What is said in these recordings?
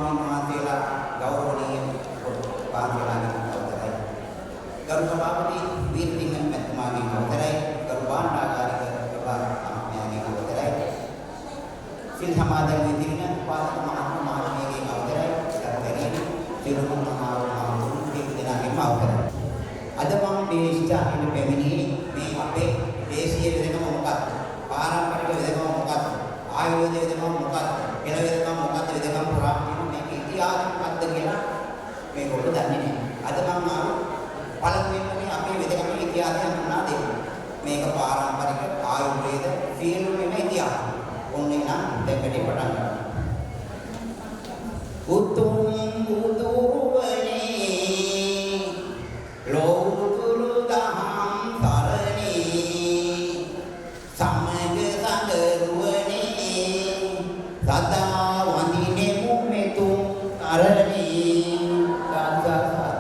ස්වාමීන් වහන්සේලා ගෞරවනීය පාන්තිලාගේ අවතරයි. ගරු සභාපති වීරසිංහ මැතිතුමාගේ අවතරයි. ගරු භාණ්ඩාගාරික ප්‍රභාස්මයාගේ අවතරයි. සිල් සමාදන් වෙදින පාසක මහත්මයාගේ අවතරයි. සතරේ සිරුම මහාවුරුගේ දෙනාගේම අවතරයි. අද මම මේ ස්ථානයේ පැමිණියේ මේ අපේ දේශීය වෙදකම මොකක්ද? පාරම්පරික වෙදකම මොකක්ද? ආයුර්වේද වෙදකම මොකක්ද? එළ වෙදකම මොකක්ද? වෙදකම පුරා මේක ඉතිහාසය මොකක්ද කියලා මේගොල්ලෝ දන්නේ නැහැ. අද මම පළමුවෙන්ම අපේ වෙදකම ඉතිහාසය හඳුනා දෙන්න. මේක පාරම්පරික ආයුර්වේද සියලුම ඉතිහාස. ඔන්නේ නම් දෙකට පටන් ගන්න. උතුම් බුදුවනේ ලෝතුරු දහම් තරණේ සමග සඳරුවනේ සදා වඳිනෙමු මෙතුම් තරණේ සාසාස.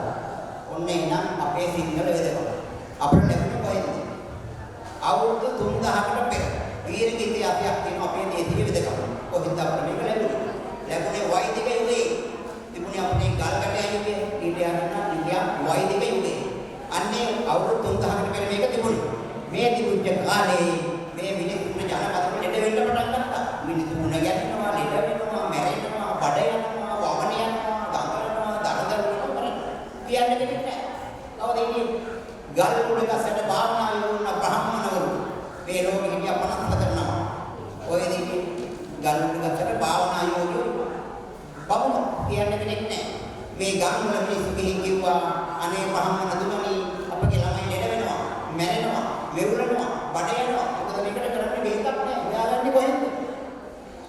ඔන්නේ නම් අපේ සිංහල වෙදකම අපිට ලැබුණේ කොහෙද? අවුරුදු 3000කට පෙර වීරක ඉතිහාසයක් තියෙන අපේ දේශීය වෙදකම. කොහෙන්ද අපිට මේක ලැබුණේ? ලැබුණේ වෛදික යුගයේ. තිබුණේ අපේ ගල්කටය යුගයේ. ඊට යනවා ඉන්දියා වෛදික යුගයේ. අන්නේ අවුරුදු 3000කට පෙර මේක තිබුණේ. මේ තිබුච්ච කාලේ මේ මිනිස්සුන්ට ජනපදවල ලෙඩ වෙන්න පටන් ගත්තා. මිනිස්සුන් නැගිටිනවා, ලෙඩ වෙනවා, මැරෙනවා, බඩ යනවා, වමන යනවා, දඟලනවා, දරදරනවා කියන්නේ දෙයක් නැහැ. කවද ඉන්නේ? ගල් උඩ ගසට භාවනා යොමුන බ්‍රාහ්මණවරු මේ ලෝකෙ හිටිය 54 නම. ඔය දෙකේ ගල් උඩ ගසට භාවනා යොමුන බමුණු කියන්නේ දෙයක් නැහැ. මේ ගම් වල මිනිස්සු ගිහින් කිව්වා අනේ බ්‍රාහ්මණ දුමනි අපගේ ළමයි ලෙඩ වෙනවා, මැරෙනවා, වෙවුලනවා, බඩ යනවා. මොකද මේකට කරන්නේ බෙහෙතක් නැහැ. හොයාගන්නේ කොහෙන්ද?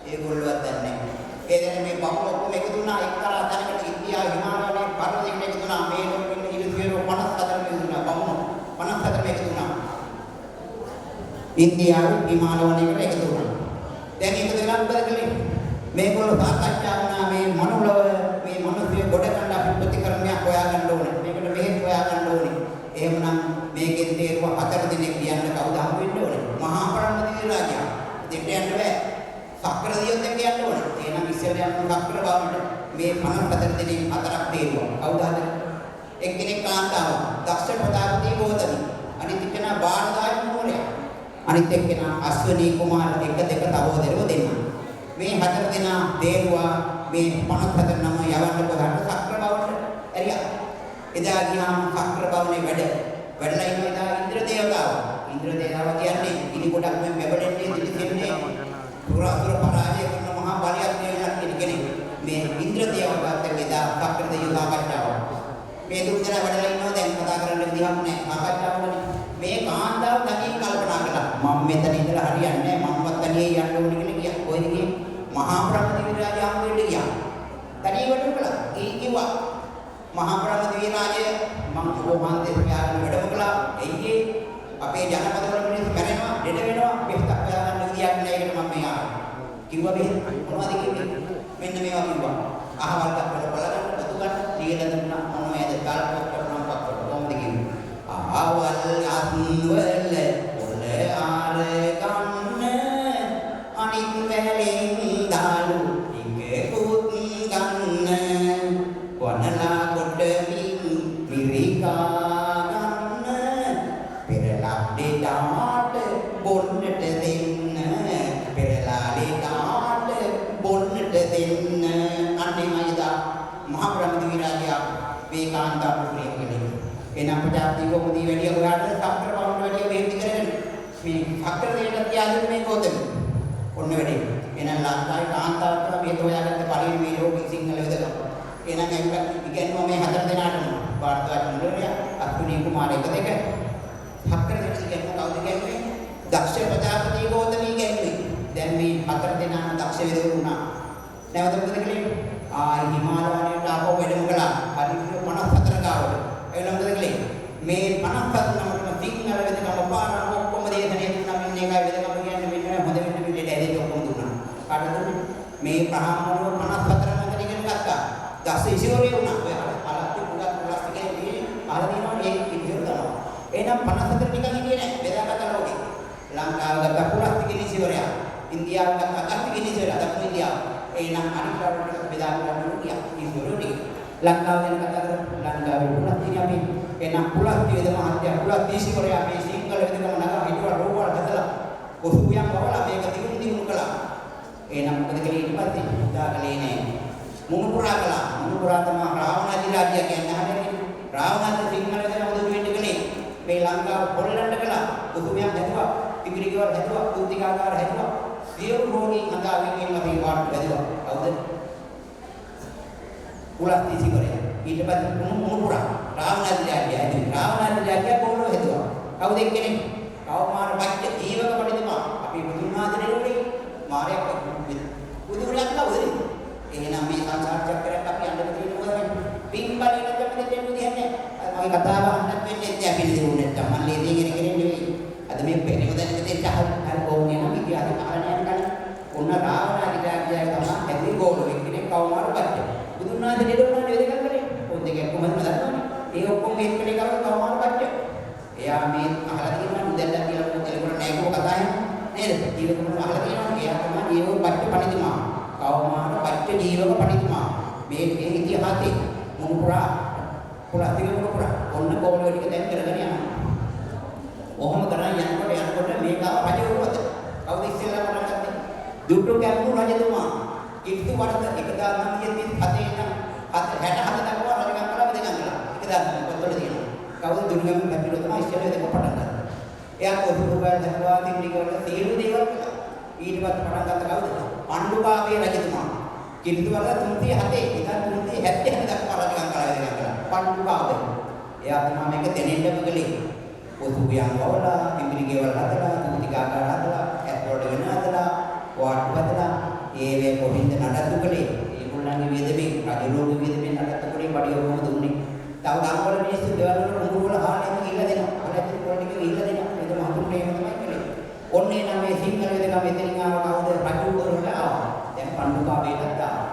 ඒගොල්ලෝවත් දන්නේ නැහැ. ඒ දැන මේ බමුණු ඔක්කොම එකතු වුණා එක්තරා තැනකට ඉන්දියා හිමාලයේ පර්වතයකට එකතු වුණා. මේ ලෝකෙ ඉන්න ඉරිසියරෝ 54 එකතු වුණා. බමුණු 54 එකතු වුණා. ඉන්දියාවේ හිමාල වනයේකට එකතු වුණා. දැන් එකතු වෙලා මොකද කළේ? මේගොල්ලෝ සාකච්ඡා වුණා මේ මනුලව මේ මිනිස්සු ගොඩ ගන්න අපි ප්‍රතික්‍රමයක් හොයාගන්න ඕනේ. මේකට මෙහෙත් හොයාගන්න ඕනේ. එහෙමනම් මේකෙන් තේරුව 4 දිනක් කියන්න කවුද හම් වෙන්න ඕනේ? මහා ප්‍රාණමති රාජයා. දෙන්න යන්න බෑ. සක්‍ර දියොත් එක්ක යන්න ඕනේ. එහෙනම් ඉස්සෙල්ලා යන්න සක්‍ර බාවුන්ට මේ 54 දිනේ 4ක් තේරුවා. කවුද හදන්නේ? එක්කෙනෙක් කාන්තාව දක්ෂ ප්‍රතාපති ගෝතමි. අනිත් එක්කෙනා බාණදාය නුවරයා. අනිත් එක්කෙනා අශ්වනී කුමාර එක දෙක තවෝදරව දෙන්නා. මේ 4 දෙනා තේරුවා මේ 54 නම යවන්න කොහට සක්‍ර බවුන්ට ඇරියා. එදා ගියාම සක්‍ර බවුනේ වැඩලා ඉන්න එදා ඉන්ද්‍ර දේවතාව. ඉන්ද්‍ර දේවතාව කියන්නේ ඉනි කොටක් මේ මෙබඩෙන්නේ දිලිසෙන්නේ පුරාසුර පරාජය කරන මහා බලියක් දෙවියන් කෙනෙක්. මේ ඉන්ද්‍ර දේවතාවත් එදා සක්‍ර දෙවියෝ සාකච්ඡාව. මේ දුක් දෙනා වැඩලා ඉන්නවා දැන් කතා කරන්න විදිහක් නැහැ. සාකච්ඡාවනේ මේ කාන්තාව තනියෙන් කල්පනා කළා. මම මෙතන ඉඳලා හරියන්නේ නැහැ. මමවත් තනියෙන් යන්න ඕනේ කියලා කියා. කොහෙද ගියේ? මහා ප්‍රාණමති රාජයා හම්බෙන්න ගියා. තනියෙන් වැඩම කළා. ඒ කිව්වා මහා ප්‍රාණමති රාජය මම කොහොමද යාගෙන වැඩම කළා. එයියේ අපේ ජනපදවල මිනිස්සු මැරෙනවා, ලෙඩ වෙනවා, බෙහෙතක් හොයාගන්න විදියක් නැහැ. ඒකට මම මේ ආවා. කිව්වා බෙහෙත් මොනවද කිව්වේ? මෙන්න මේවා කිව්වා. අහවල් දක්වල බලන්න, බතු ගන්න, දීලා දුන්නා. මොනවද කාල්පොත් කරනවා පක්කට. කොහොමද කිව්වේ? ආවල් අත්වල පොළ ආර ගන්න අනිත් වැලෙන් දාලු ටිකකුත් ගන්න වනලා කොටමින් මිරිකා ගන්න පෙරලා දෙඩාට බොන්නට දෙන්න පෙරලා දෙඩාට බොන්නට දෙන්න අන්නේමයිදා මහා ප්‍රාණමති රාජයා මේ කාන්තා පුත්‍රයෙක් කෙනෙක්. එනම් ප්‍රජාපති කොමුදී වැඩිය ඔයාට සක්‍ර බවුන්ට වැඩිය බෙහෙත් කරගෙන මේ සක්‍ර දෙයට තියාගෙන මේ ගෝතමි ඔන්න වැඩේ. එහෙනම් ලංකාවේ කාන්තාවට මේ හොයාගත්ත පළවෙනි මේ ලෝකෙ සිංහල වෙදකම. එහෙනම් අපි ඉගෙනුවා මේ 4 දෙනාටම වාර්තාවක් නුරයා අත්පුණී කුමාර එක දෙක සක්‍ර දෙයට ඉගෙනුවා කවුද කියන්නේ? දක්ෂ ප්‍රජාපති ගෝතමී කියන්නේ. දැන් මේ 4 දෙනාම දක්ෂ වෙදකම වුණා. නැවත මොකද කළේ? හිමාල වනයේට ආපහු වැඩම කළා. පරිපූර්ණ 54 ගාවට. එළඹ දෙකලේ මේ 54 නමකම සිංහල වෙදකම පාරක් ඔක්කොම දේශනේ දුන්නා. මෙන්න එකයි වෙදකම කියන්නේ මෙන්න හොඳ වෙන්න පිළිලෙට ඇදෙන්න ඔක්කොම දුන්නා. කාටද දුන්නේ? මේ ප්‍රහාමණය 54 නමකට ඉගෙන ගත්තා. දස ඉසිවරේ වුණා. ඔය අලක්කේ පුරා ප්ලාස්ටිකේ මේ අහලා දිනවා මේ විදිහට තමයි. එහෙනම් 54 නිකන් හිටියේ නෑ. බෙදාගත්ත ලෝකේ. ලංකාව ගත්ත ප්ලාස්ටිකේ ඉසිවරය. ඉන්දියාව ගත්ත අගස්තිකේ ඉසිවරය. දකුණු ඉන්දියාව. එහෙනම් අනිත් රටවල බෙදා ගන්න කියා. මේ දොරටි ලංකාව ගැන කතා කරමු. ලංකාවේ පුලත් තියෙන අපි එනම් පුලත් වේද මහත්ය පුලත් දීසි කරේ අපේ සිංහල වේදකම නගා හිටවල රෝවල් හදලා කොසුයන් වවලා මේක දිනු කළා. එනම් මොකද කලේ ඊට පස්සේ උදාකලේ නෑ. මුණුපුරා කළා. මුණුපුරා තමයි රාවණාදී රාජ්‍ය කියන්නේ හරියට. රාවණාදී සිංහල වේදන මොදු වෙන්න කලේ. මේ ලංකාව පොල්ලන්න කළා. කොසුයන් හැදුවා. ටිගිරිකවල හැදුවා. කුන්තිකාකාර හැදුවා. සියලු රෝගී අඳාවින් මේ වාට් හැදුවා. කවුද? පුලත් දීසි කරේ. ඊට පස්සේ මුණුපුරා රාවණාදී රාජ්‍ය හැදුවා. රාවණාදී රාජ්‍ය පොළොව හැදුවා. කවුද එක්කනේ? කවමාන පච්ච ජීවක පඬිතුමා අපි බුදුන් වහන්සේ නෙවෙයි මාර්යා බුදුරජාණන් වහන්සේ. එහෙනම් මේ සංසාර චක්‍රයට අපි යන්න තියෙන මොකද? පින්බලින දෙපිට දෙන්න දෙන්නේ. මගේ කතාව අහන්නත් වෙන්නේ නැහැ අපි දිනුනේ නැත්තම් මම ලේදී කෙනෙක් නෙවෙයි. අද මේ පෙරේවදන් දෙන්න හල් කොහොමද නම් ඉතිහාස කාරණයක් ගන්න. ඔන්න රාවණාදී රාජ්‍යය තමයි ඇති ගෝලෙ කෙනෙක් කවමාන පච්ච. බුදුන් වහන්සේ නෙළුණා නේද කරන්නේ? ඔය දෙක කොහොමද දන්නවනේ? ඒ ඔක්කොම එක්කනේ කරලා කවමාන පච්ච. එයා මේ අහලා තියෙනවා උදැල්ලා කියලා මොකද නෑ කෝ කතාවේ නේද? ජීවකම අහලා තියෙනවා. එයා තමයි ජීවක පච්ච පඬිතුමා. කවමාන පච්ච ජීවක පඬිතුමා. මේ ඉතිහාසයේ මුණුපුරා පුරාතික මුණුපුරා ඔන්න කොහොමද ටික දැන් කරගෙන යනවා. ඔහොම කරන් යනකොට මේක රජ වුණාද? කවුද ඉස්සෙල්ලා පටන් ගත්තේ? දුට්ටු කැම්පු රජතුමා. කිත්තු වර්ෂ 1937 ඉඳන් 67 දක්වා රජකම් කළා දෙකක් කළා. 1000 පොත්වල තියෙනවා. කවුද දුර්ගම කැපිටෝ තමයි ඉස්සෙල්ලා දෙක පටන් ගත්තා. එයා කොහොමද හදනවා තින්නිකවල සියලු දේවල් කළා. ඊට පස්සේ පටන් ගත්ත කවුද? පණ්ඩුකාභය රජතුමා. කිරිතු වල 307 ඉඳන් 370 දක්වා රජකම් කළා දෙකක් කළා. පණ්ඩුකාභය. එයා තමයි මේක දෙනෙන්නම කළේ. කොසුයන් වවලා තින්නිකවල හදලා තුතිකාකාර හදලා ඇත්වල වෙන හදලා වාට් හදලා ඒවේ කොහින්ද නඩත්තු කළේ? ඒගොල්ලන්ගේ වේදමේ රජලෝක වේදමේ නඩත්තු කළේ බඩිය කොහොමද දුන්නේ? තව ගම්වල මිනිස්සු ගෙවල් වල කුඹුරු වල හාලෙන් ගිහිල්ලා දෙනවා. අලෙත් පොල් ටික ගිහිල්ලා දෙනවා. ඒක මහතුන්ට එහෙම තමයි කළේ. ඔන්නේ නම් මේ සිංහල වේදකම මෙතනින් ආව කවුද? රජු වල ආවා. දැන් පණ්ඩුකාභයටත් ආවා.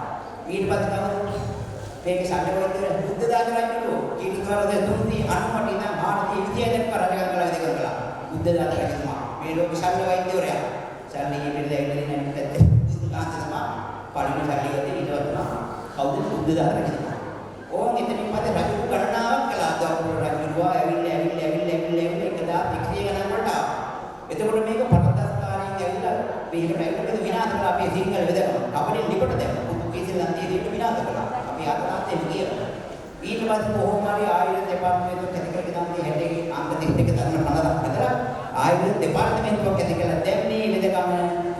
ඊට පස්සේ කවුද? මේක සම්මතවල බුද්ධ දාන රජු කීනිකාරද 398 ඉඳන් ಭಾರತೀಯ විද්‍යාව දක්වා රජකම් කළා දෙක කළා. බුද්ධ දාන රජතුමා. මේ ලෝක ශල්‍ය වෛද්‍යවරයා. ශල්‍ය ඉපිරලා ඉන්නේ නැහැ බුද්ධ දාන තමයි. පළවෙනි ශල්‍ය ගත්තේ ඊට වතුනා. කවුද? බුද්ධ දාන රජතුමා. ඕන් එතනින් පස්සේ රජු ගණනාවක් කළා. දවුරු රජුවා ඇවිල්ලා එකදා 100 ගණන් වලට ආවා. එතකොට මේක පරදස්කාරයෙන් ඇවිල්ලා මේකට විනාශ කළා අපේ සිංහල වෙදකම. කවලින් ලිපට දැම්මා. පුදුකීසෙන් අන්තිමේදී විනාශ කළා. අපි ආතනාතේ කියලා. ඊට පස්සේ කොහොම හරි ආයුධ දෙපාර්තමේන්තුව කැතිකරගෙන තමයි හැටේ අංක 32 ධර්ම 50ක් හදලා ආයුධ දෙපාර්තමේන්තුව කැතිකරලා දැන් මේ වෙදකම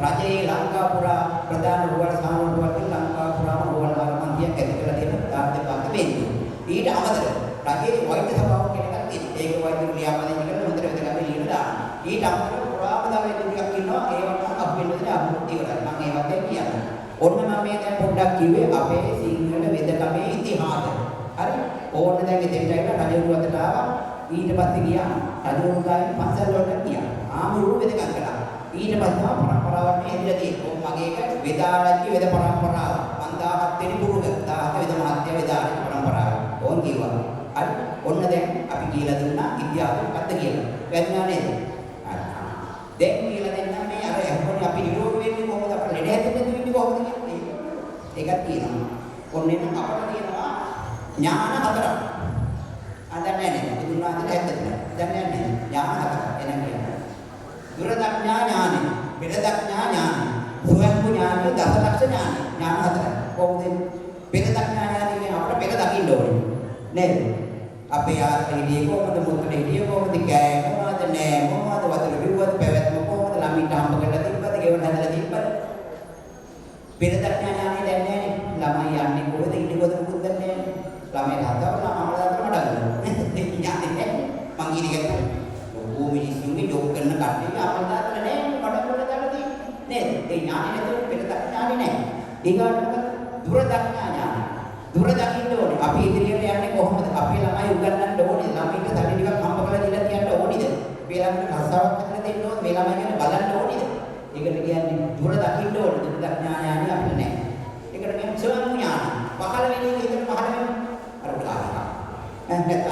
රජයේ ලංකා පුරා ප්‍රධාන රුවල් සාමරුවල් ලංකා පුරාම රුවල් ආරම්භය කැතිකරලා තියෙන දෙපාර්තමේන්තුව. ඊට අමතරව රජයේ වෛද්‍ය සභාව කෙනෙක් තියෙනවා. ඒක වෛද්‍ය ක්‍රියාපදින් කරන හොඳට වෙදකම ලියලා දානවා. ඊට අමතරව පුරාපදාවේ ටිකක් ඉන්නවා. ඒවට අපිට අමුත් ඉවරයි. මම ඒවත් කියන්නේ. ඔන්න මම මේ දැන් පොඩ්ඩක් කිව්වේ අපේ සිංහල වෙදකමේ ඉතිහාසය. හරි? ඕන්න දැන් ඉතින් ඇවිල්ලා රජුරු අතට ආවා. ඊට පස්සේ ගියා රජුරු ගායන පන්සල් වලට ගියා. ආමුරු වෙදකම් කළා. ඊට පස්සේ පරම්පරාවක් මේ හැදිලා තියෙනවා. මගේ එක වෙදාරාජ්‍ය වෙද පරම්පරාව. 5000 වෙනි පුරුක 1000 වෙද මහත්ය වෙදාරාජ්‍ය පරම්පරාව. ඕන් කිව්වා. හරි? ඔන්න දැන් අපි කියලා දුන්නා ඉතිහාසෙ පැත්ත කියලා. වැදගත් නේද? දැන් කියලා දෙන්න මේ අර යහපොනි අපි නිරෝගී වෙන්නේ කොහොමද? අපේ ලෙඩ හැදෙන්නේ කොහොමද කියන්නේ? ඒකක් තියෙනවා. ඔන්නේ නම් අපට තියෙනවා ඥාන හතරක්. අදන්නේ නැහැ. බුදුන් වහන්සේ හැදෙන්නේ. දැන් යන්නේ ඥාන හතරක්. එන කියන්නේ. දුරදක්ඥා ඥානෙ, පෙරදක්ඥා ඥානෙ, සුවම්පු ඥානෙ, දසලක්ෂ ඥානෙ. ඥාන හතරක්. කොහොමද? පෙරදක්ඥා ඥානෙ කියන්නේ අපට පෙර දකින්න ඕනේ. නේද? අපේ ආත්මයේදී කොහොමද මුත්‍රේ ඉදී කොහොමද කෑ මොනවද නෑ මොනවද වතුර බිව්වද පැවැත්ම කොහොමද ළමින්ට හම්බ කරලා තිබ්බද ගෙවල් හදලා තිබ්බද පෙරදක්ඥා ඥානෙ දැන් නෑනේ. ළමයි යන්නේ කොහෙද ඉන්නේ කොහෙද මුකුත් දන්නේ නෑ. ළමයි හදවලා අමලදාට මඩගන්න. ඒ ඥානෙ නෑ. මං ඉරිගෙන ඔක්කොම මිනිස්සුන්ගේ ජොබ් කරන කට්ටිය අමලදාට නෑ මඩගන්න දාලා තියෙන්නේ. නේද? ඒ ඥානෙ නැතුව පෙරදක්ඥානෙ නෑ. ඊගාට දුරදක්ඥා ඥානෙ. දුර දකින්න ඕනේ. අපි ඉදිරියට යන්නේ කොහොමද? අපේ ළමයි උගන්වන්න ඕනේ. ළමයින්ට සල්ලි ටිකක් හම්බ කරලා දීලා තියන්න ඕනේද? මේ ළමයින්ට රස්සාවක් කරලා දෙන්න ඕනේ. මේ ළමයි ගැන බලන්න ඕනේද? ඒකට කියන්නේ දුර දකින්න ඕනේ. දුර දඥානය අපිට නැහැ. ඒකට කියන්නේ සෝවාන් ඥාන. පහළ වෙන්නේ ඒකට පහළ වෙන්නේ. අර උදාහරණ.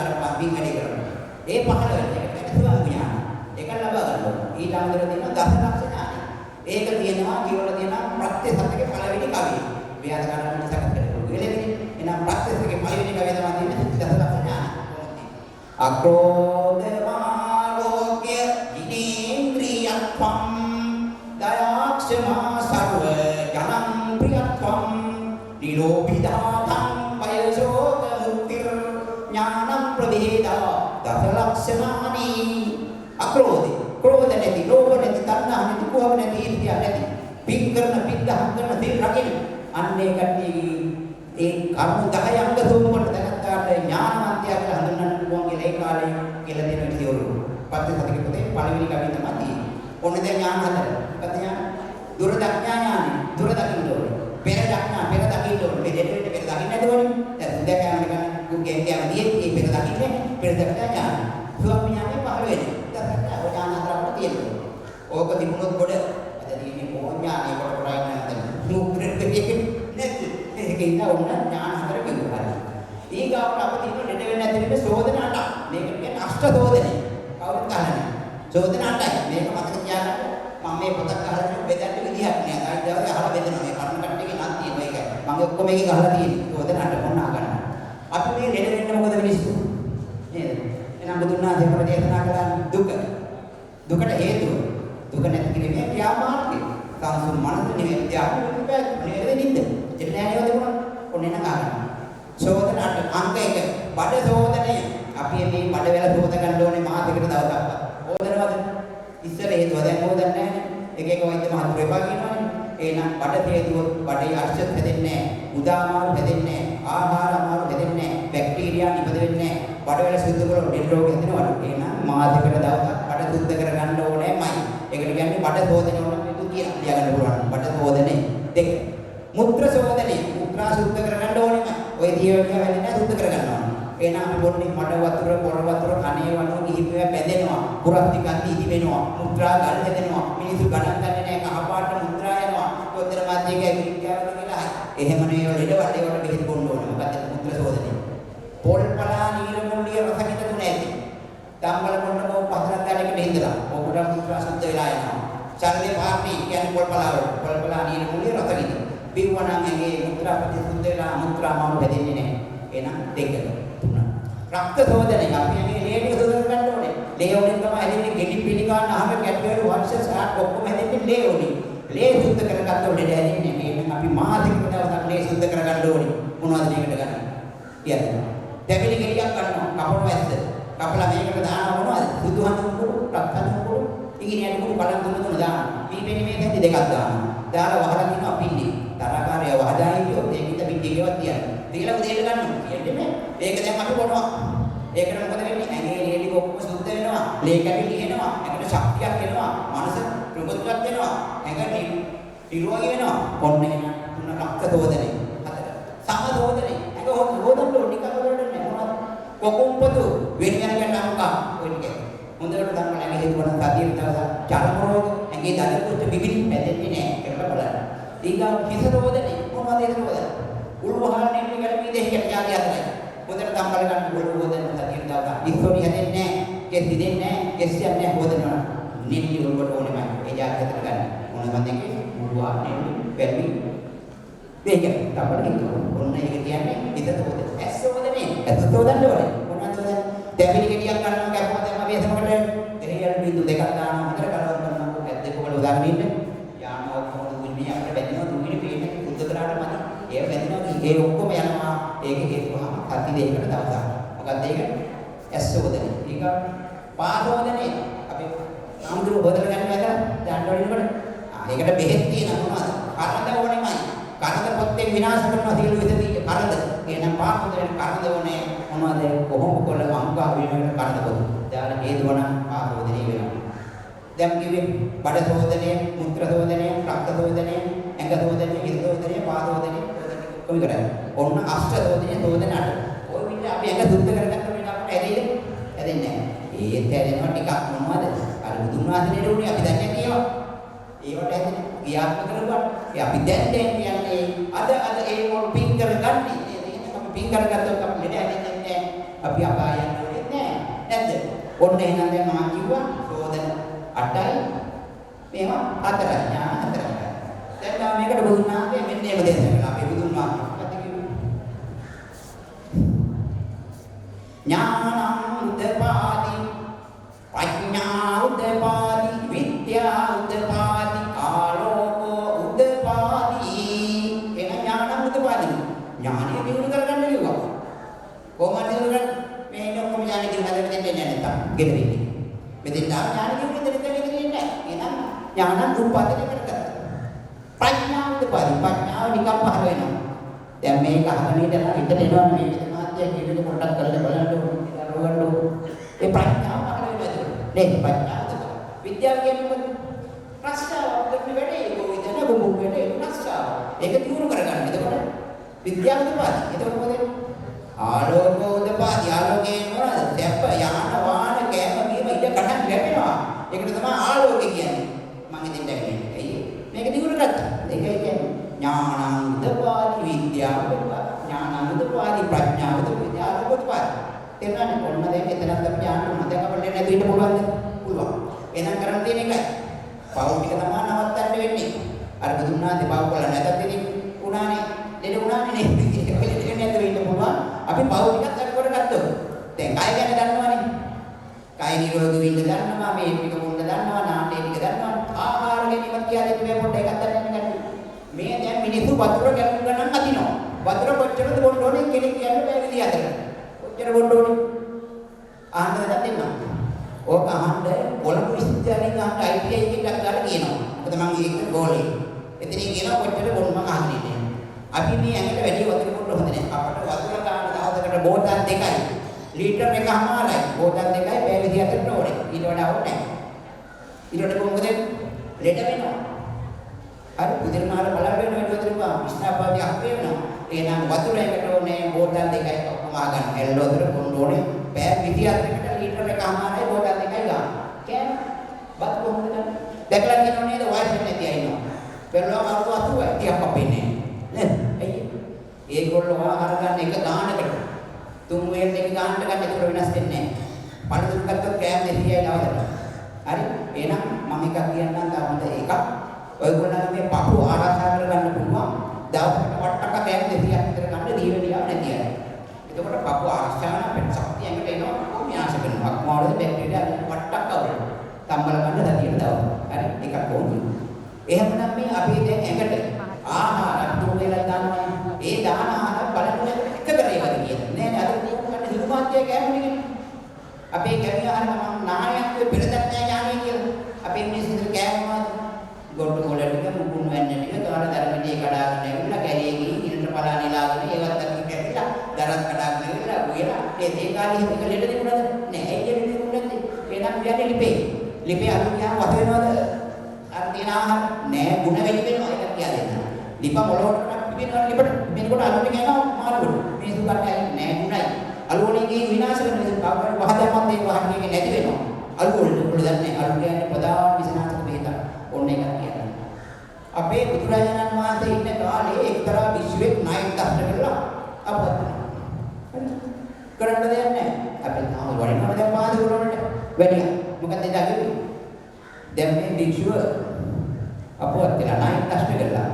අර පස්සින් වැඩි කරනවා. ඒ පහළ වෙන්නේ ඒකට සෝවාන් ඥාන. ඒක ලබා ගන්න ඕනේ. ඊට අමතරව තියෙනවා දසලක්ෂ ඥාන. ඒක තියෙනවා ජීවල තියෙනවා ප්‍රත්‍යසත්‍යක පළවෙනි කවිය. ව්‍යාකරණ සකස් කරනවා. අක්‍රෝධමාලෝක්‍ය ඉනේන්ද්‍රියත්වම් දයාක්ෂමා සර්ව ජනම් ප්‍රියත්වම් නිරෝපිදාතං වයසෝක මුක්තිර් ඥානම් ප්‍රවේදා දසලක්ෂණානි අක්‍රෝධේ ක්‍රෝධ නැති ලෝභ නැති තණ්හා නැති කෝප නැති ඊර්ෂ්‍යා නැති පින් කරන පින් දහම් කරන සිල් රකින්න අන්නේ කට්ටිය ඒ කර්ම 10 අංග සෝමකට දැනගාට ඥානවන්තයා කියලා හඳුන්වන්න පුළුවන් කියලා ඒ කාලේ කියලා දෙන විදියවලු පත්‍ය සතිකේ පොතේ පළවෙනි කවිය තමයි තියෙන්නේ. ඔන්න දැන් ඥාන හතර. මොකද ඥාන? දුර දක්ඥා ඥානෙ දුර දකින්න ඕනේ. පෙර දක්ඥා පෙර දකින්න ඕනේ. මේ දෙකෙන් පෙර දකින්න ඕනේ. දැන් දැන් යන කුගේ කියන්නේ මේ පෙර දකින්නේ පෙර දක්ඥා ඥාන. ස්වාමී ඥානෙ පහළ වෙන්නේ. දක්ඥා ඥාන හතරක් තියෙනවා. ඕක තිබුණොත් කොට අද තියෙන්නේ මොහොන් ඥානෙ කොට කරන්නේ නැත්නම් මුක්‍රෙත් දෙකේ නැති. ඒකෙන් ඔන්න ඥාන හතර කිව්වා. ඊගාවට අපිට ඉන්න දෙඩ වෙන්නේ නැති විදිහට සෝදන 8. මේක කියන්නේ අෂ්ට සෝදනය. කවුරුත් අහන්නේ. සෝදන 8යි. මේක මතක තියාගන්න. මම මේ පොතක් අහලා බෙදන්න විදිහක් නෑ. ආයිදාවේ අහලා බෙදනවා. මේ කර්ම කට්ටියගේ නම් තියෙනවා ඒක. මම ඔක්කොම මේක අහලා තියෙන්නේ. සෝදන 8 මොන අහගන්න. අපි මේ දෙඩ වෙන්න මොකද මිනිස්සු? නේද? එහෙනම් බුදුන් වහන්සේ අපට දේශනා කළා දුක. දුකට හේතුව. දුක නැති කිරීමේ ක්‍රියාමාර්ගය. සංසුන් මනස නිවෙත් ත්‍යාග නිවෙදින්ද. දෙන්නෑනේ වදිනවා. ඔන්න එන කාරණා. සෝදන 8 අංක 1 බඩ සෝදනය. අපි මේ බඩ වල සෝද ගන්න ඕනේ මාසෙකට දවසක්වත්. ඕදනවද? ඉස්සර හේතුව දැන් ඕදන්නේ නැහැ. එක එක වෛද්‍ය මහතුරු එපා කියනවනේ. එහෙනම් බඩ හේතුව බඩේ අර්ශත් හැදෙන්නේ නැහැ. උදා අමාරු හැදෙන්නේ නැහැ. ආහාර අමාරු හැදෙන්නේ නැහැ. බැක්ටීරියා නිපද වෙන්නේ නැහැ. බඩ වල සුද්ධ කරලා ඩෙල් රෝග හැදෙනවලු. එහෙනම් මාසෙකට දවසක් බඩ සුද්ධ කර ගන්න ඕනේමයි. ඒකට කියන්නේ බඩ සෝදනය වල මේක කියලා ලියගන්න පුළුවන්. බඩ සෝදනය. දෙක. මුත්‍ර සෝදනය. මුත්‍රා සුද්ධ කර ගන්න ඕනේම. ඔය දියවැඩිය වැදෙන්නේ සුද්ධ කර ගන්නවා. එහෙනම් අපි බොන්නේ මඩ වතුර, පොර වතුර, කණේ වතුර කිහිපයක් බැඳෙනවා. පුරක් ටිකක් දීදි වෙනවා. මුත්‍රා ගල් හැදෙනවා. මිනිස්සු ගණන් ගන්නේ නැහැ. කහපාට මුත්‍රා යනවා. ඔතන මැදේ කියාවද කියලා. එහෙම නේ වල ඊට වලේ වල බෙහෙත් බොන්න ඕනේ. මොකද මුත්‍ර සෝදනය. පොල් පලා නීල මුල්ලිය රසකිත තුන ඇති. තම්බල බොන්න බෝ පතරක් ගන්නකට ඉඳලා. ඔකට මුත්‍රා සුද්ධ වෙලා යනවා. චර්ය පාපි කියන්නේ පොල් පලා වල. පොල් පලා නීල මුල්ලිය රසකිත. බිව්වනම් ඇගේ මුත්‍රා ප්‍රතිසුද්ධ වෙලා මුත්‍රා මාරු හැදෙන්නේ නැහැ. එහෙනම් දෙක. රක්ත සෝදනය අපි මේ ලේනික සෝදන ගන්න ඕනේ. ලේ වලින් තමයි හැදෙන්නේ ගෙඩි පිළි ගන්න අහම කැටවල වංශ සාත් ඔක්කොම හැදෙන්නේ ලේ වලින්. ලේ සුද්ධ කරගත්ත උඩට හැදෙන්නේ. එහෙනම් අපි මාසිකට දවසක් ලේ සුද්ධ කරගන්න ඕනේ. මොනවද මේකට ගන්න? කියන්නේ. දෙවිලි ගෙඩියක් ගන්නවා කපන වැස්ස. කපලා මේකට දානවා මොනවද? බුදුහඳුන් කුඩු, රක්තන් කුඩු, ඉගිනියට කුඩු බලන් තුන දානවා. මේ මේකෙන් දෙකක් දානවා. දාලා වහලා දිනවා පිළි. තරකාරය වහදායි කියොත් ඒකිට පිටිකේවත් තියන්නේ. තියලා උදේට ගන්නවා. කියන්නේ මේක දැන් අපි බොනවා. ඒකට මොකද වෙන්නේ? ඇඟේ ලේලි ඔක්කොම සුද්ධ වෙනවා. ලේ කැපිලි එනවා. ඒකට ශක්තියක් එනවා. මනස ප්‍රබුද්ධයක් වෙනවා. ඇඟ නිරෝගී වෙනවා. ඔන්න එන තුන රක්ත සෝදනය. හතර. සම සෝදනය. ඇඟ හොදන්න ඕනේ කවුරුද නෑ. කොකුම්පතු වෙනියනකට අංකා ඔය ටික. හොඳට තමයි ඇඟ හේතුවන සතියේ දවස චර්ම රෝග ඇඟේ දඩ කුච්ච බිබිලි හැදෙන්නේ නෑ. ඒකට බලන්න. ඊගා හිස රෝදනය. මොනවද ඒක රෝදනය? උල්වහල් නෙමෙයි ගැලපී දෙහිකට යාදී අතරයි. හොඳට තම්බල ගන්න උල් හොදන්න සතියේ දවස. ඉස්සොරි හැදෙන්නේ නෑ. කෙස් දිදෙන්නේ නෑ. කෙස් යන්නේ හොදනවා. නිල්ලි උල්වට ඕනෙම ඒ જાති හතර ගන්න. මොනවද දෙකේ? උල්වා නෙමෙයි වැලි. මේක තම්බල හිතුවා. ඔන්න ඒක කියන්නේ හිත රෝදනය. ඇස් රෝදනය. ඇස් රෝදන්න ඕනේ. මොනවද රෝදනය? දෙවිලි ගෙඩියක් ගන්නවා කැපුවා දැන් අපි එතකොට දෙහියල් බින්දු දෙකක් දානවා හොඳට කලවම් කරනවා. ඇස් දෙක වල උදාගෙන ඉන්න. යානවා කොහොමද දුන්නේ අපිට බැඳෙනවා දුන්නේ පේන්නේ උද්දතරාට මත. ඒක බැඳෙනවා ඒ ඔක්කොම යනවා. ඒක හේතුවම සති දෙකකට දවසක්. මොකක්ද ඒක? ඇස් රෝදනය. ඒක පාරෝදනය. අපි ආම්දුර හොදලා ගන්න වැදලා දැන් වලින්කොට ඒකට බෙහෙත් තියෙන මොනවද? කරඳ ඕනෙමයි. කරඳ පොත්තෙන් විනාශ කරනවා සියලු විසදී කරඳ. එහෙනම් පාරෝදනය කරඳ ඕනේ මොනවද? කොහොම කොල්ල අංගා වෙනකොට කරඳ පොත්. දාන හේතුවන පාරෝදනය වෙනවා. දැන් කිව්වේ බඩ සෝදනය, මුත්‍ර සෝදනය, රක්ත සෝදනය, ඇඟ සෝදනය, හිස සෝදනය, පාරෝදනය කොහොම කරන්නේ? ඔන්න අෂ්ට සෝදනය සෝදන 8. ඔය විදිහට අපි ඇඟ සුද්ධ කරගත්ත වෙලාවට අපිට ඇදෙන්නේ නැහැ. ඒත් ඇදෙනවා ටිකක් මොනවද? අර බුදුන් වහන්සේට උනේ අපි දැන් කියනවා. ඒවට ඇදෙන්නේ ක්‍රියාත්මක කරනවා. ඒ අපි දැන් කියන්නේ අද ඒ මොල් පින් කරගන්නේ. එහෙනම් අපි පින් කරගත්තොත් අපි ලෙඩ ඇදෙන්නේ නැහැ. අපි අපාය යන්නේ නැහැ. නැද්ද? ඔන්න එහෙනම් දැන් මම කිව්වා සෝදන 8යි මේවා 4යි ඥාන 4යි. දැන් මේකට බුදුන් වහන්සේ මෙන්න මේක දෙන්නවා. අපි බුදුන් වහන්සේ ඥානං උදපාදෝ ගෙදරින්. මෙතෙන් දාන ඥාන දියුණු දෙන්න දෙන්නේ නැහැ. එහෙනම් ඥාන උප්පාදනය කරගන්න. ප්‍රඥාව උපපාදි ප්‍රඥාව නිකම් පහළ වෙනවා. දැන් මේක අහගෙන ඉඳලා හිතට එනවා මේ විද්‍යාත්මක කියන පොඩ්ඩක් කරලා බලන්න ඒ ප්‍රඥාව පහළ වෙනවා. නේ ප්‍රඥාව විද්‍යාව කියන්නේ ප්‍රශ්නාවක් කරන වැඩේ කොහොමද නබුම් වැඩේ ප්‍රශ්නාව. ඒක දියුණු කරගන්න. එතකොට විද්‍යාව උපපාදි. එතකොට මොකද? ආලෝක උපපාදි ආලෝකේ මොනවාද? දැප්ප යාන වාහන කෑම බීම ඉඩ කඩක් ලැබෙනවා. ඒකට තමයි ආලෝකය කියන්නේ. මම ඉතින් දැක්කේ. ඇයි? මේක දියුණු කරගත්තා. ඒකයි කියන්නේ ඥානං උපපාදි විද්‍යාව ඥානං උපපාදි ප්‍රඥාව උපපාදි ආලෝක උපපාදි. තේරුණානේ කොහොමද දැන් එතනත් අපි යන්න ඕන. දැන් අපිට නැති වෙන්න පුළුවන්ද? පුළුවන්. එහෙනම් කරන්න තියෙන එකයි. පව් ටික තමයි නවත්තන්න වෙන්නේ. අර බුදුන්වහන්සේ පව් කළා නැතත් ඉතින් උනානේ. දෙන්න උනානේ නේද? ඒක නැද්ද වෙන්න පුළුවන්. අපි පව් ටිකත් අඩු කරගත්තොත්. දැන් කය ගැන දන්නවනේ. කය නිරෝධ වෙන්න දන්නවා, මේ ටික මුන්න දන්නවා, නාටි ටික දන්නවා. ආහාර ගැනීමත් කියලා දෙන්න මේ පොඩ්ඩක් එකක් ගන්න ගන්න. මේ දැන් මිනිස්සු වතුර ගන්න අදිනවා. වතුර කොච්චරද බොන්න ඕනේ කෙනෙක් කියන්නේ බෑ විදිය අතර. කොච්චර බොන්න ඕනේ? ආහන්න දෙන්නම්. ඕක අහන්න කොළඹ විශ්වවිද්‍යාලයෙන් අහන්න ITI එකක් ගන්න කියනවා. මොකද මම ඒක ගෝලේ. එතනින් කියනවා කොච්චර බොන්න මම අහන්නේ නෑ. අපි මේ ඇඟට වැඩි වතුර බොන්න හොඳ නෑ. අපට වතුර ගන්න දවසකට බෝතල් 2යි. ලීටර් එකමාරයි. බෝතල් 2යි බෑ විදිය අතරට ඕනේ. ඊට වඩා ඕනේ නෑ. ඊට මොකද ලෙඩ වෙනවා. අර බුදුරණාර බලන්න වෙන විදිහට විශ්නාපාදී අපේ වෙනවා. එහෙනම් වතුර එකට ඕනේ බෝතල් 2යි ඔක්කොම ආගන්න. එල් වතුර බොන්න ඕනේ. බෑ විදිය අතරට ලීටර් එකමාරයි බෝතල් 2යි ගන්න. කෑම බත් කොහොමද ගන්න? දැකලා කියනවා නේද වයස නැති අය ඉන්නවා. පෙරලම අරුතු 80යි තියක් අපෙන්නේ නේද? ඇයි? ඒගොල්ලෝ ආහාර ගන්න එක ගානකට. තුන් වේල් එක ගානට ගන්න ඒක වෙනස් වෙන්නේ නැහැ. පළතුරු ගත්තොත් කෑම 200යි නවදට. හරි? එහෙනම් මම එකක් කියන්නම් තාමද එකක්. ඔයගොල්ලන්ගේ මේ පපුව ආරක්ෂා කරගන්න පුළුවන්. දවසකට වට්ටක කෑම 200ක් විතර ගන්න දීවැඩියාව නැති අය. එතකොට පපුව ආරක්ෂා කරන ශක්තිය ඇඟට එනවා විනාශ කරනවා. අක්මාවලද බැක්ටීරියා වට්ටක් අවුල. තම්බල ගන්න දතියට දවස්. හරි? එකක් ඕනේ. එහෙමනම් මේ අපි දැන් ඇඟට ආහාර තුන් වේලක් දානවා. ඒ දාන ආහාර බලන්න එක කරේවද කියන්නේ. නෑ අද කොහොමද හිරුමාත්‍ය කෑමනේ. අපේ කැමිය ආහාර මම නායකත්වයේ පෙරදත් නෑ ඥානය කියලා. අපේ මිනිස්සුන්ට කෑමවත් ගොඩ කොළ ටික මුකුන් වෙන්න ටික ගාන ධර්මදී කඩාගෙන ඇවිල්ලා කැලේ ගිහින් ඉරට පලා නෙලාගෙන ඒවත් අතින් කැපිලා දරත් කඩාගෙන ඇවිල්ලා උයලා ඒ කාලේ හිතක ලෙඩ තිබුණාද නෑ ඇයි ඒ තිබුණේ නැත්තේ එහෙනම් කියන්නේ ලිපේ අලුත් යාම වත් වෙනවද අර තියන ආහාර නෑ ಗುಣ වැඩි වෙනවා ඒක කියලා දෙන්න ලිප මොළොවට පිටිනවා ලිපට මෙන්නකොට අලුත් යනවා මාළුවට මේ සුගතයි නෑ ගුණයි අලුවනේ ගිහින් විනාශ වෙන නිසා වහදමත් ඒ වහන්නේ නැති වෙනවා අලුවල දන්නේ අලුත් කියන්නේ ප්‍රධාන විසනාසක බෙහෙත ඔන්න එකක් කියනවා. අපේ බුදුරජාණන් වහන්සේ ඉන්න කාලේ එක්තරා විශ්වෙක් ණයක් දහට කරලා අපවත් කරන්න දෙයක් නැහැ. අපි තාම වරිණම දැන් පාද කරනකොට වැඩි. මොකද එදා දැන් මේ විශ්ව අපවත් වෙලා ණයක් දහට කරලා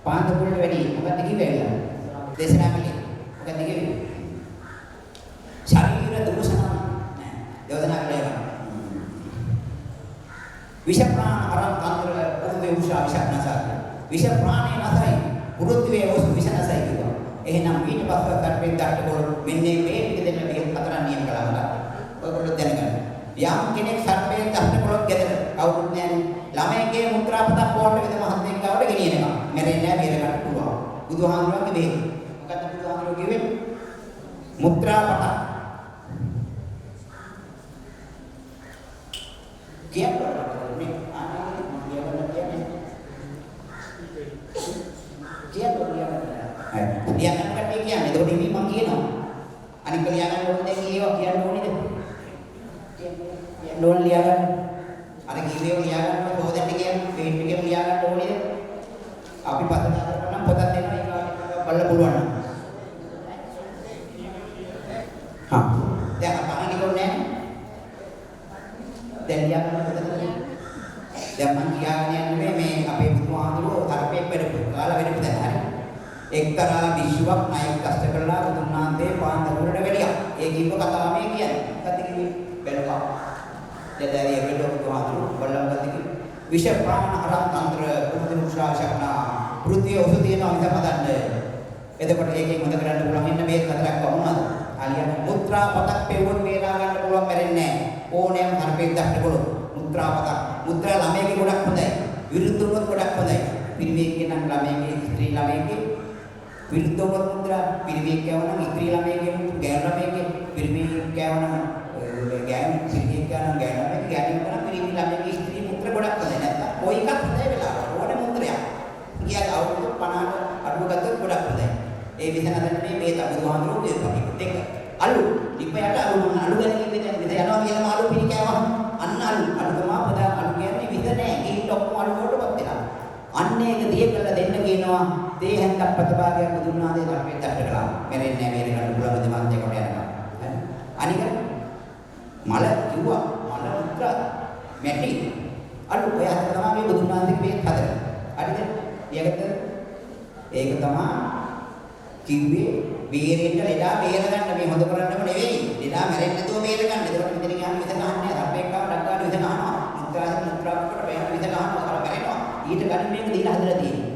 පාද වලට වැඩි. මොකද කිව්වේ? දේශනා කළේ. මොකද කිව්වේ? ශරීර දුරුසන යෝජනා කළේ. විෂ ප්‍රාණ අරන් තන්ත්‍ර උදේ උෂා විෂ නැසාර විෂ ප්‍රාණේ නැසයි පුරුද්දේ ඔස් විෂ නැසයි කියනවා එහෙනම් ඊට පස්සේ කර්මෙන් දාට බෝල මෙන්නේ මේ ටික දෙන්න මේ හතර නියම කළා ඔයගොල්ලෝ දැනගන්න යම් කෙනෙක් සර්පයෙන් දාට බෝලක් ගැදෙන කවුරුත් නැහැ ළමයිගේ මුත්‍රා පතක් පොවට විද මහත්මයෙක් ගාවට ගෙනියනවා මැරෙන්නේ නැහැ බේර ගන්න පුළුවන් බුදුහාමුදුරුවන්ගේ දෙහි මොකද්ද බුදුහාමුදුරුවෝ කිව්වේ මුත්‍රා පතක් කියනවා ලියගන්න කට්ටිය කියන්නේ. එතකොට ඉතින් මම කියනවා. අනික ලියගන්න ඕනේ ඒවා කියන්න ඕනේද? කියන්න ඕනේ ලියගන්න. අර කීවේ ලියගන්න පොතෙන් කියන්නේ පේජ් එකෙන් ලියගන්න ඕනේද? අපි පදන කරනම් පොතක් දෙනවා ඒක බලන්න පුළුවන්. හා. දැන් අපහන නිකෝනේ. දැන් ලියගන්න පොතද? දැන් මම කියාගෙන යන්නේ මේ අපේ බුදුහාමුදුරුවෝ තරපේ පෙරපු කාලා වෙනපු දැන් හරි. එක්තරා විශ්වක් ණයක් කෂ්ට කරලා බුදුන්වහන්සේ පාන්දර වලට වැඩියා. ඒ කිව්ව කතාව මේ කියන්නේ. මොකක්ද කිව්වේ? බැලුවා. දෙදාරිය වෙලොක්වාතු බලම්ගතික විෂ ප්‍රාණ අරන් තන්ත්‍ර පුරුදුෂා ශක්නා පෘථිවිය ඔසුදීන අමිතපදන්න. එතකොට ඒකෙන් හොඳ කරන්න පුළුවන් ඉන්න මේ හතරක් වුණාද? ආලියන් මුත්‍රා පතක් පෙවුවොත් වේලා ගන්න පුළුවන් මැරෙන්නේ විතරක් නෙකොළු මුද්‍රාපත මුද්‍රා ළමයේ ගොඩක් හොඳයි විරුද්ධ වුණොත් ගොඩක් හොඳයි පිරිමියෙක්ගේ නම් ළමයේ ස්ත්‍රී ළමයේ විරුද්ධ වුණොත් මුද්‍රා පිරිමියෙක් කියවනම් ස්ත්‍රී ළමයේ ගෑනු ළමයේ පිරිමියෙක් කියවනම් ගෑනු පිරිමියෙක් කියවනම් ගෑනු ළමයේ ගෑනු කරා පිරිමි ළමයේ ස්ත්‍රී මුද්‍ර ගොඩක් හොඳයි නැත්නම් කොයි එකක් හොඳයි වෙලාවට ඕනේ මුද්‍රයක් කියා අවුරුදු 50 අඩුව ගත්තොත් ගොඩක් හොඳයි ඒ විදිහ නදන්නේ මේ බුදුහාමුදුරුවෝ කියපු දෙක අලු ලිපයට අලු ගැනීම විදිහ යනවා කියලාම අලු පිළිකෑවම අන්න අලු අලුකමා පද අලු කියන්නේ විද නැහැ ඒකට ඔක්කොම අලු වලටපත් වෙනවා අන්න ඒක දිය කළා දෙන්න කියනවා දේහෙන්ක් ප්‍රතිභාගයක් දුන්නාදී ධර්මයෙන් දැක්ක කළා මෙරෙන්නේ නැහැ මේකට පුළුවන් දෙමන්තේ කොට යනවා අනික මල කිව්වා මල මුත්‍රා මැටි අලු ඔය හතර තමයි මේ බුදුන් වහන්සේගේ මේ හතර හරිද ඒක තමයි කිව්වේ බේරෙන්න ලෙඩා බේර ගන්න මේ හොඳ කරන්නම නෙවෙයි ලෙඩා මැරෙන්න නැතුව බේර ගන්න. ඒකට මෙතන ගියාම විස ගන්නෑ. ධර්මේකාව ඩක්කාට විස ගන්නවා. මුත්‍රාකට බේර විස ගන්නවා. අර මැරෙනවා. ඊට ගන්න මේක දීලා හදලා තියෙන්නේ.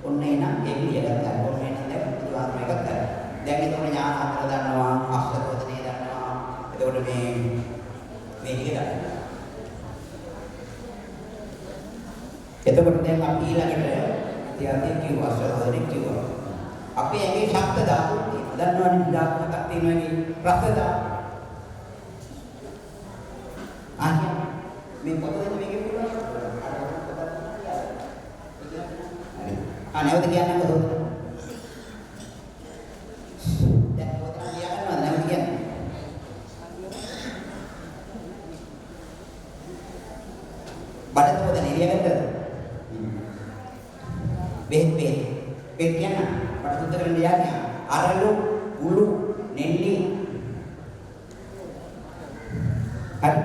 ඔන්න එනම් ඒ පිළිගත්තා. ඔන්න එනම් දැන් බුදුහාම එකක් කරා. දැන් ඒතකොට ඥාන හතර දන්නවා. අස්සතෝදනේ දන්නවා. එතකොට මේ ටික දන්නවා. එතකොට දැන් අපි ඊළඟට තියන්නේ කිව්වා අස්සතෝදනේ කිව්වා. අපේ ඇඟේ ශක්ත ධාතු තියෙනවා. දන්නවනේ ධාතු හතක් තියෙනවා නේ. රස ධාතු. මේ පොතේ මේකේ පුළුවන්. නැවත කියන්න මොකද? දැන් පොතේ කියන්න නැවත කියන්න. බඩට පොත නෙලියකට. බෙහෙත් කියන්න. බඩ සුද්ධ කරන්න යන්නේ. අරලු උළු නෙල්ලි. හරි.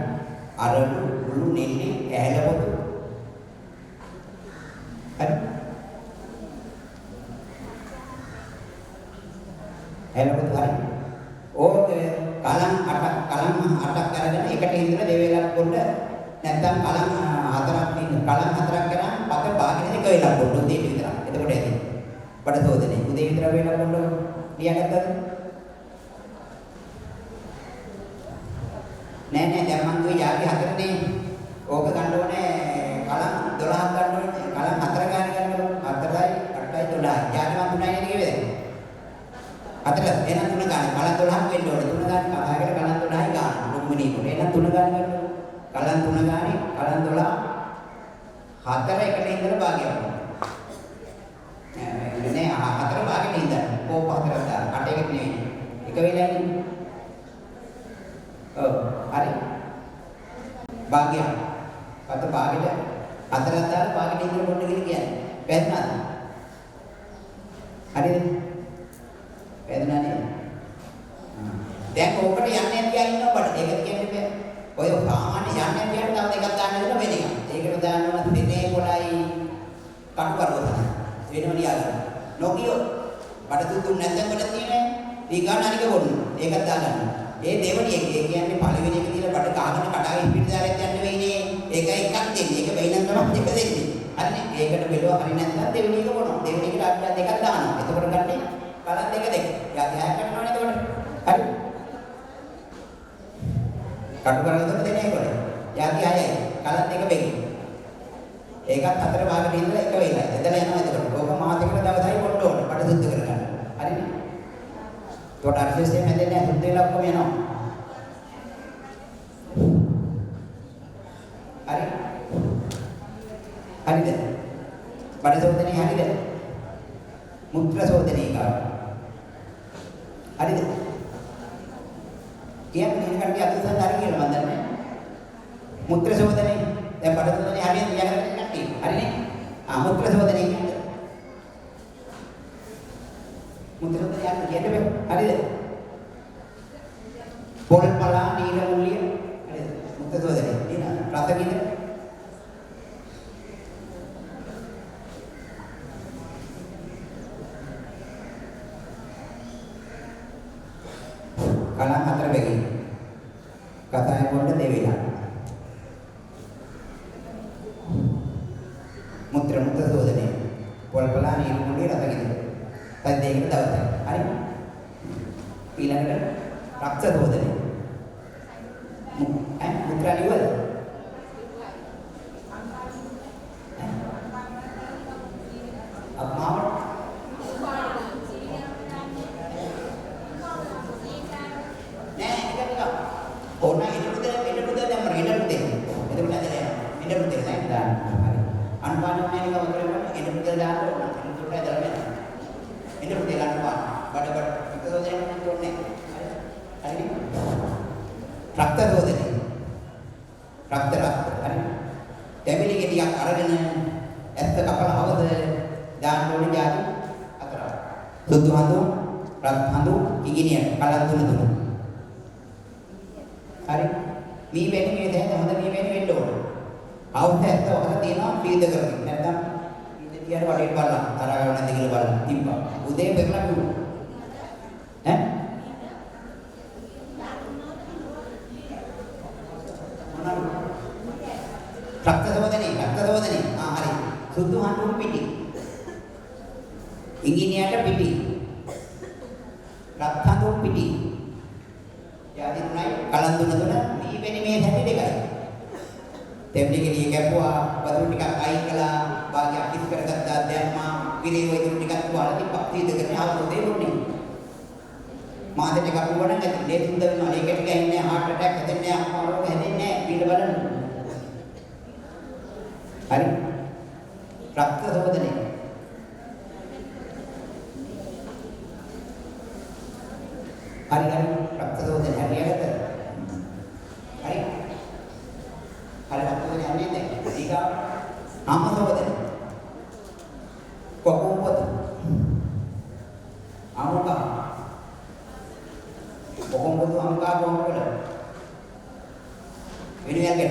අරලු උළු නෙල්ලි ඇහැල පොතු. හරි. ඇහැල පොතු හරි. ඕක කලම් අටක් අරගෙන එකට ඉඳලා දෙවේලක් පොඩ්ඩ නැත්නම් කලම් හතරක් කරා පත භාගෙට එක වෙලක් පොඩ්ඩ උදේට විතර. එතකොට ඇති. බඩ සෝදනේ උදේ විතර වෙලක් පොඩ්ඩ ලියාගත්තද? නෑ දැන් මං දුවේ යාගේ හතරනේ. ඕක ගන්න ඕනේ කලම් 12ක් ගන්න ඕනේ. කලම් 4 ගන්න ගන්න ඕනේ. 4යි 8යි 12යි. යාගේ මං 3යි නේද කිව්වේද? 4 එහෙනම් 3 ගන්න. කලම් 12ක් වෙන්න ඕනේ. 3 ගන්න කතාවකට කලම් 12යි ගන්න. රුක්මිනී කොට. එහෙනම් 3 ගන්න ගන්න. කලම් 3 ගානේ කලම් 12 4 එකට ඉඳලා භාගයක්. නෑ 4 භාගෙට ඉඳලා. කෝප 4ක් දාන්න. 8 එකට නෙවෙයි. එක වෙලාවකින් හරි. භාගයක්. පත භාගෙට හතරක් දාලා භාගෙට ඉඳලා පොන්න කියලා කියන්නේ. වැදනද? හරිද? වැදනා නේද? දැන් ඕකට යන්නේ නැති අය ඉන්නවා බඩ. ඒක කියන්නේ බෑ. ඔය සාමාන්‍ය යන්නේ නැති අයට තව එකක් දාන්න වෙන වෙන එකක්. ඒකට දාන්නවා දෙනේ කොලයි කටුකරව තමයි. වෙනම ලියාගන්න. නොකියෝ බඩ දුන්නු නැත්නම් වල තියෙන්නේ ඊගාන අනික වොන්න. ඒකත් දාගන්න. ඒ දෙවණි එක කියන්නේ පළවෙනි එක දිලා බඩ කාගෙන කඩාගෙන පිට දාරෙත් යන්න වෙන්නේ. ඒක එකක් දෙන්නේ. ඒක වෙයිනම් තමයි දෙක දෙන්නේ. හරිනේ. ඒකට බෙලුව හරි නැත්නම් දෙවෙනි එක වොනවා. දෙවෙනි එකට අඩ දෙකක් දානවා. එතකොට ගන්නේ කලන් දෙක. යා ගහක් කරනවනේ එතකොට. හරි. කටු කරගෙන දෙන්නේ ඒකනේ. යාගේ 6යි. කලන් දෙක වෙන්නේ. ඒකත් 4 භාගයට ඉඳලා එක වෙලයි. එතන යනවා එතකොට. ඕක මාසෙකට දවසයි පොඩ්ඩ ඕන. බඩ සුද්ධ කරගන්න. හරිනේ. ඒකට අර සිස්ටම් හැදෙන්නේ නැහැ. සුද්ධ වෙලා ඔක්කොම යනවා. හරි. හරිද? බඩ සෝදනේ හරිද? මුත්‍ර සෝදනේ කාව. හරිද? කියන්නේ මේ කට්ටිය අතුසන් හරි කියලා මම දන්නේ. මුත්‍ර සෝදනේ දැන් බඩ සෝදනේ හරියට ලියාගන්න කට්ටිය. හරිනේ? මුත්‍ර සෝදනේ කියන්නේ. මුත්‍ර සෝදනේ කියන්නේ හරිද? පොල් පලා නීල මුල්ලිය හරිද? මුත්‍ර සෝදනේ නේද? රසකින්ද? කලම් 4 බැගින් කතාය පොඩ්ඩ දෙවිලා මුත්‍ර සෝදනේ පොල්පලා නීල මුල්ලිය රසකින්ද? දැන් දෙකකට දවසයි. හරි? ඊළඟට රක්ත සෝදනේ මුත්‍රා ලිවල පාන මේක වතුරේ එන්න පුතේ දාන්න ඕන. එන්න පුතේ දාන්න. එන්න පුතේ දාන්න පාන. බඩ රක්තදෝදනය ඕනේ. හරි. රක්තදෝදනය. රක්ත හරි. ටැබලි ගෙඩියක් අරගෙන ඇත්ත කපලා අවද දාන්න ඕනේ જાති හතරක්. සුදු හඳු, රත් හඳු, ඉගිනිය කලන් තුන. හරි. මේ වෙන්නේ මේ දැන් හොඳ මේ වෙන්නේ වෙන්න ඕන. අවුත් ඇත්ත ඔකට තියෙනවා පීඩ කරගෙන. නැත්නම් පීඩ තියන වටේ බලන්න. තරහ ගන්න නැති කියලා බලන්න. තිබ්බා. උදේ පෙරලා කිව්වා. ඈ? රක්තදෝදනේ. හරි. සුදු හඳු පිටි. ඉංගිනියට පිටි. රත් හඳු පිටි. යාදී තුනයි කලන් තුන මේ වෙන්නේ මේ හැටි දෙකයි. තෙම්ලි ගෙඩිය කැපුවා වතුර ටිකක් අයින් කළා භාගයක් කිස් කරගත්තා දැම්මා විරේ වතුර ටිකක් වල තිබ්බා තීදගෙන ආවොත් දෙන්නේ මාද ටිකක් වුණා නැති ලේ තුන්ද වෙනවා ඒක ටික ඉන්නේ heart attack හැදෙන්නේ අමාරුව හැදෙන්නේ පිළ බලන්න හරි රක්ත සෝදනය හරි රක්ත සෝදනය හරියට හරි හරි අපෝදේ යන්නේ නැහැ. ඊගා ආමසෝදේ. කොකුම්පත. ආමුකා. කොකුම්පත ආමුකා කොකුම්පත. විනියකට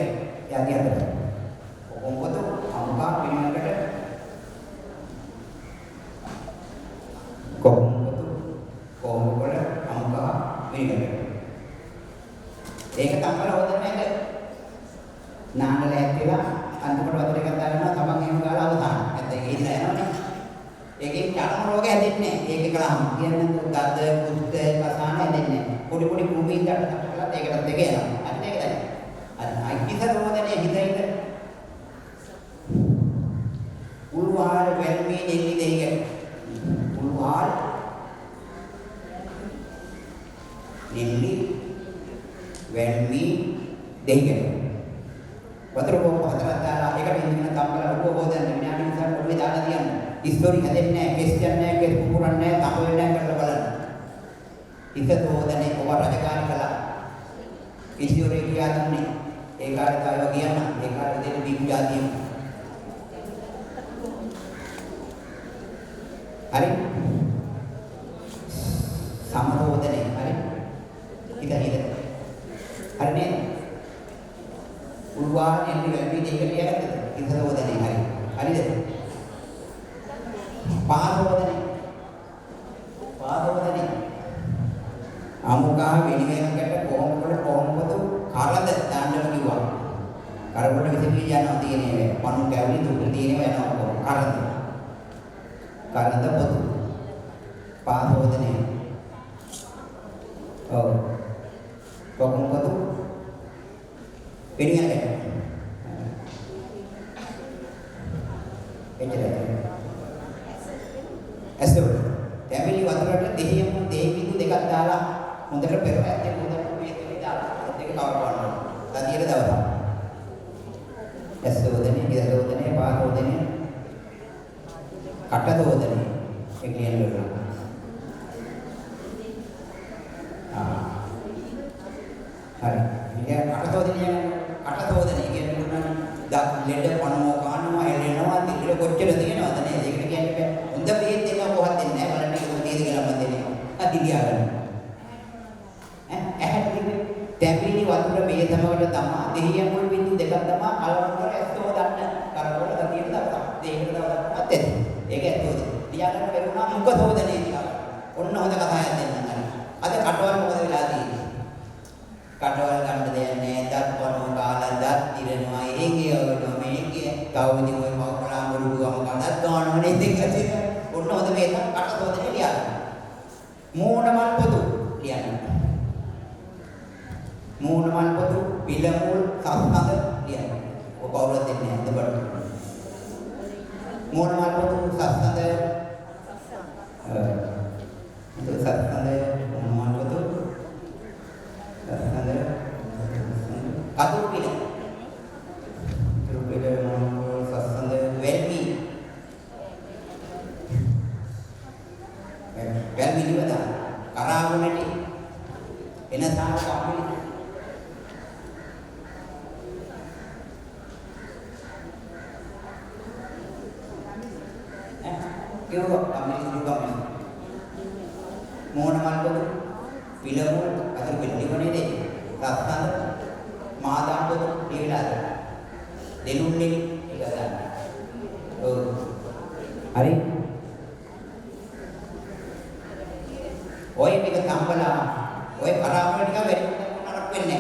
යටි අතට. කොකුම්පත ආමුකා විනියකට. කොකුම්පත කොකුම්පත ආමුකා විනියකට. ඒක තමයි හොදන්නේ නානල ඇත්තලා අන්තිමට වතුර එකක් දානවා තමන් එහෙම ගාලා අවසාන. නැත්නම් ඒක ඉඳලා යනවනේ. ඒකේ චර්ම රෝග හැදෙන්නේ නැහැ. ඒක කලහම කියන්නේ දද්ද කුෂ්ඨ කසාන හැදෙන්නේ නැහැ. පොඩි පොඩි කුඹින් දඩ කලලා ඒකට දෙක යනවා. අන්න ඒක තමයි. අර අයිතිස රෝදනේ හිතයිද? උල්වාල් වෙල්මී නෙලි දෙයක. උල්වාල් නෙලි වෙල්මී දෙයක. වතුර බොහොම හතරක් දාලා ඒකට ඉන්න කම්බල උඩ හොදන්න විනාඩි 20ක් පොඩි දාලා තියන්න. ඉස්තෝරි හැදෙන්නේ නැහැ, කෙස් යන්නේ නැහැ, කෙස් කුපුරන්නේ නැහැ, තම වෙන්නේ නැහැ කරලා බලන්න. ඉත හොදන්නේ ඔබ රජකාරී කළා. ඉස්තෝරි කියා දුන්නේ. ඒ කාර්යය තව කියන්න. ඒ කාර්යය දෙන්න බිග්ගා දියමු. හරි? සමරෝදනේ හරි? ඉත හරි නේද? උල්වාන් එන්නේ වැල්වි දෙක ලියගත්තද? ඉතලෝදනේ හරි. හරිද? පාදෝදනේ. අමුකා වෙනිවෙනකට කොහොමද කරද දාන්නම කිව්වා. කරවල විසිරී යනවා තියෙන්නේ පණු කැවිලි දුක තියෙනවා යනවා කරද. කරද පොදු. පාදෝදනේ. ඔව්. කොහොමද වෙනියකට එච්චරයි ඇස්තෝ ටැබලි වතුරට දෙහියම දෙහිපිදු දෙකක් දාලා හොඳට පෙරහැත්තේ හොඳට මේ දෙක දාලා දෙක කවර කරනවා තදියට දවලා ඇස්තෝදනේ ඉදලෝදනේ පාදෝදනේ කටදෝදනේ ඒ කියන්නේ හරි ඉතින් කටදෝදනේ කටදෝදනේ කියන්නේ මොනවාද? දත් ලෙඩ පණුව කනවා එළෙනවා දිල කොච්චර තියෙනවද නේද? ඒකට කියන්නේ හොඳ බේත් දෙනවා කොහොමද දෙන්නේ නැහැ බලන්න ඒක තේද කියලා මම දෙන්නේ. අදිලියා ගන්න. ඇහැට තැඹිලි වතුර බේතමකට තමා දෙහියන් මුල් බින්දු දෙකක් තමා කලවම් කර ඇත්තෝ දන්න කරකවල දතියට දාපා. දෙයකට දාපත් ඇත්ත. ඒක ඇත්තෝද? ලියාගන්න බැරුණා මුඛ සෝදනේ කියලා. ඔන්න හොඳ කතාවක් දෙන්නම් හරි. අද කටවල් මොකද වෙලා තියෙන්නේ? කටවල් ගන්න දෙයක් නැහැ. දත් පණුව කාලා දත් ඉරනවා. ඒකේ වුණා මේකේ තවදි ඔය මවකලා මුරුගම කඩක් ගන්නවනේ දෙකද? ඔන්න හොඳ මේක කටසෝදනේ ලියන්න. මූණමල් පොතු ලියන්න. මූණමල් පොතු පිළමුල් සස්නද ලියන්න. ඔය කවුරුත් දෙන්නේ නැහැ දෙබඩ. මූණමල් පොතු සස්නද සස්නද මූණමල් පොතු සස්නද කතුරු පිළ. කතුරු පිළ මූණමල් සස්නද වෙල්මි එන සාර කම්පිලි Kêu kami juga ni, mohon maaf tu, film agar beli mana ni, rasa madam tu dia ada, denun ni dia ada, hari, oi mereka tambahlah, oi karam mereka beri nak penne,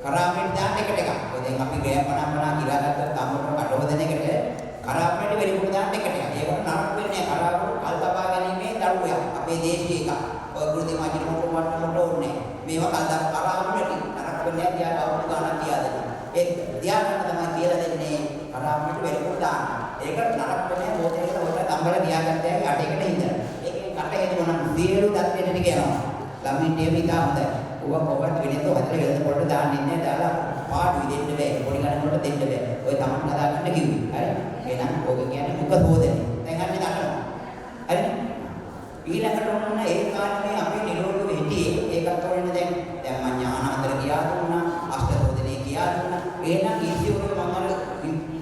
karam mereka dah dekat dekat, kau tengok kami gaya mana kira kata tambah kado dene kerja, karam mereka beri dah dekat dekat, dia pun nak penne karam කල්තබා ගැනීමේ දරුවයක් අපේ දේශීය එක ඔය ගුරුදේ මාජින මොකට ඕනේ මේවා කල්තබ කරාමුලට නරක වෙන්නේ තියා අවුරුදු ගානක් තියා දෙන්න ඒ තියා ගන්න තමයි කියලා දෙන්නේ කරාමුලට වෙලකුත් දාන්න ඒක නරක වෙන්නේ මොකේද ඔය තම්බල තියාගත්ත හැකි අටේකට ඉඳලා ඒකෙන් කට හේතු මොන සියලු දත් දෙන්න ටික යනවා ළමින් ටීවී ඉතා හොඳයි ඌව කොහොමද වෙන්නේ හතර වෙලද පොඩ්ඩ දාන්න ඉන්නේ දාලා පාඩු දෙන්න බෑ පොඩි ගණන් වලට දෙන්න බෑ ඔය තමන් හදාගන්න කිව්වේ හරි එහෙනම් ඕක කියන්නේ මුක හොදන්නේ දැන් අන්නේ දන්නවා හරි ඊළඟට ඔන්න ඒ කාරණේ අපි නිරෝධව හිටියේ ඒකත් ඕනේ දැන් මම ඥාන අතර ගියා දුන්නා අෂ්ටෝදනේ ගියා දුන්නා එහෙනම් ඊසියෝගේ මම අර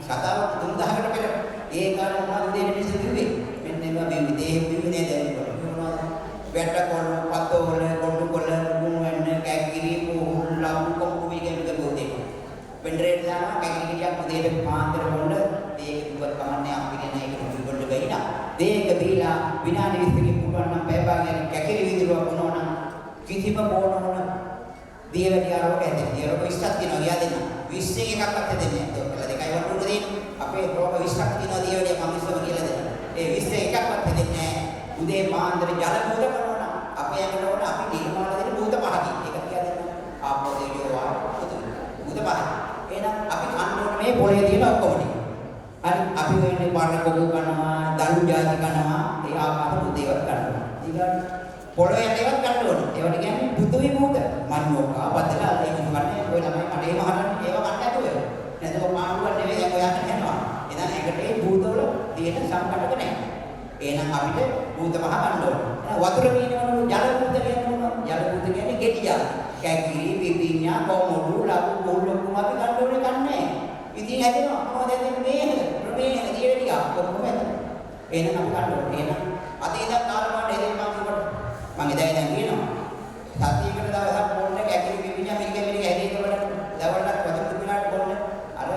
කතාව 3000කට පෙර ඒ කාරණා මොනවද දෙන්නේ මිනිස්සු කිව්වේ මෙන්න මේවා මේ විදේ විවිධනේ දැන් මොනවද වැටකොළ පතෝල කොටුකොළ ගුණවන්න කැකිරි පුහුල් ලම් කොම්පු වීගෙන් ගොතේ වෙන්ඩරේට දානවා කැකිරි කියක් උදේට පාන්දර වොන්න ඒක දුවත් කමන්නේ අපි කියන එක දුගොල්ල වෙයිනා දේක දීලා විනාඩි 20කින් පුළුවන් නම් පැය භාගයක් කැකිරි විදිහට වුණා නම් කිසිම බෝනෝන දියවැඩි ආරෝග ඇති. ඒක 20ක් තියෙනවා ගියා දෙන්න. 20 එකක්වත් දෙන්නේ නැහැ. ඔයාලා දෙකයි වටුට දෙන්නේ. අපේ රෝග 20ක් තියෙනවා දියවැඩි මම ඉස්සම කියලා දෙන්න. ඒ 20 එකක්වත් දෙන්නේ නැහැ. උදේ පාන්දර ජල භූත කරනවා නම් අපේ යකට වුණ අපි නිර්මාණ දෙන භූත පහකින්. ඒක කියලා දෙන්න. ආපෝ දේවියෝ වා භූත පහක්. එහෙනම් අපි කන්න ඕනේ මේ පොළේ තියෙන ඔක්කොම ටික. හරි අපි වෙන්නේ පාරණ කොකු කනවා දළු ಜಾති කනවා ඒ ආකාර දේවල් කරනවා ඊගොල්ලෝ පොළොවේ යටේවත් ගන්න ඕනේ ඒවට කියන්නේ බුදු විමුක්ත මන්නෝකා බදලා ඒක කන්නේ ඔය ළමයි කඩේ මහරන්නේ ඒව කන්න ඇතුව නැතුව පාණ්ඩුවක් නෙවෙයි දැන් ඔයාට යනවා එහෙනම් ඒකට ඒ භූතවල තියෙන සංකල්පක නැහැ එහෙනම් අපිට භූත මහ ගන්න ඕනේ වතුර පීනවලු ජල භූත කියනවා ජල භූත කියන්නේ ගෙඩිය කැකිරි පිපිඤ්ඤා කොමුඩු ලබු බොල්ලොක්කම අපි ගන්න ඕනේ කන්නේ ඉතින් හැදෙනවා මොනවද හැදෙන්නේ මේක දියවැඩිය කොහොමද එහෙනම් අපි ගන්න ඕනේ එහෙනම් අද ඉඳන් කාලපාඩ හේදෙන්න මම ඉඳන් කියනවා සතියකට දවසක් පොන්න කැකිරි පිපිඤ්ඤා මේක හැදෙනකොට දවල්ට වතුර දුන්නාට පොන්න අර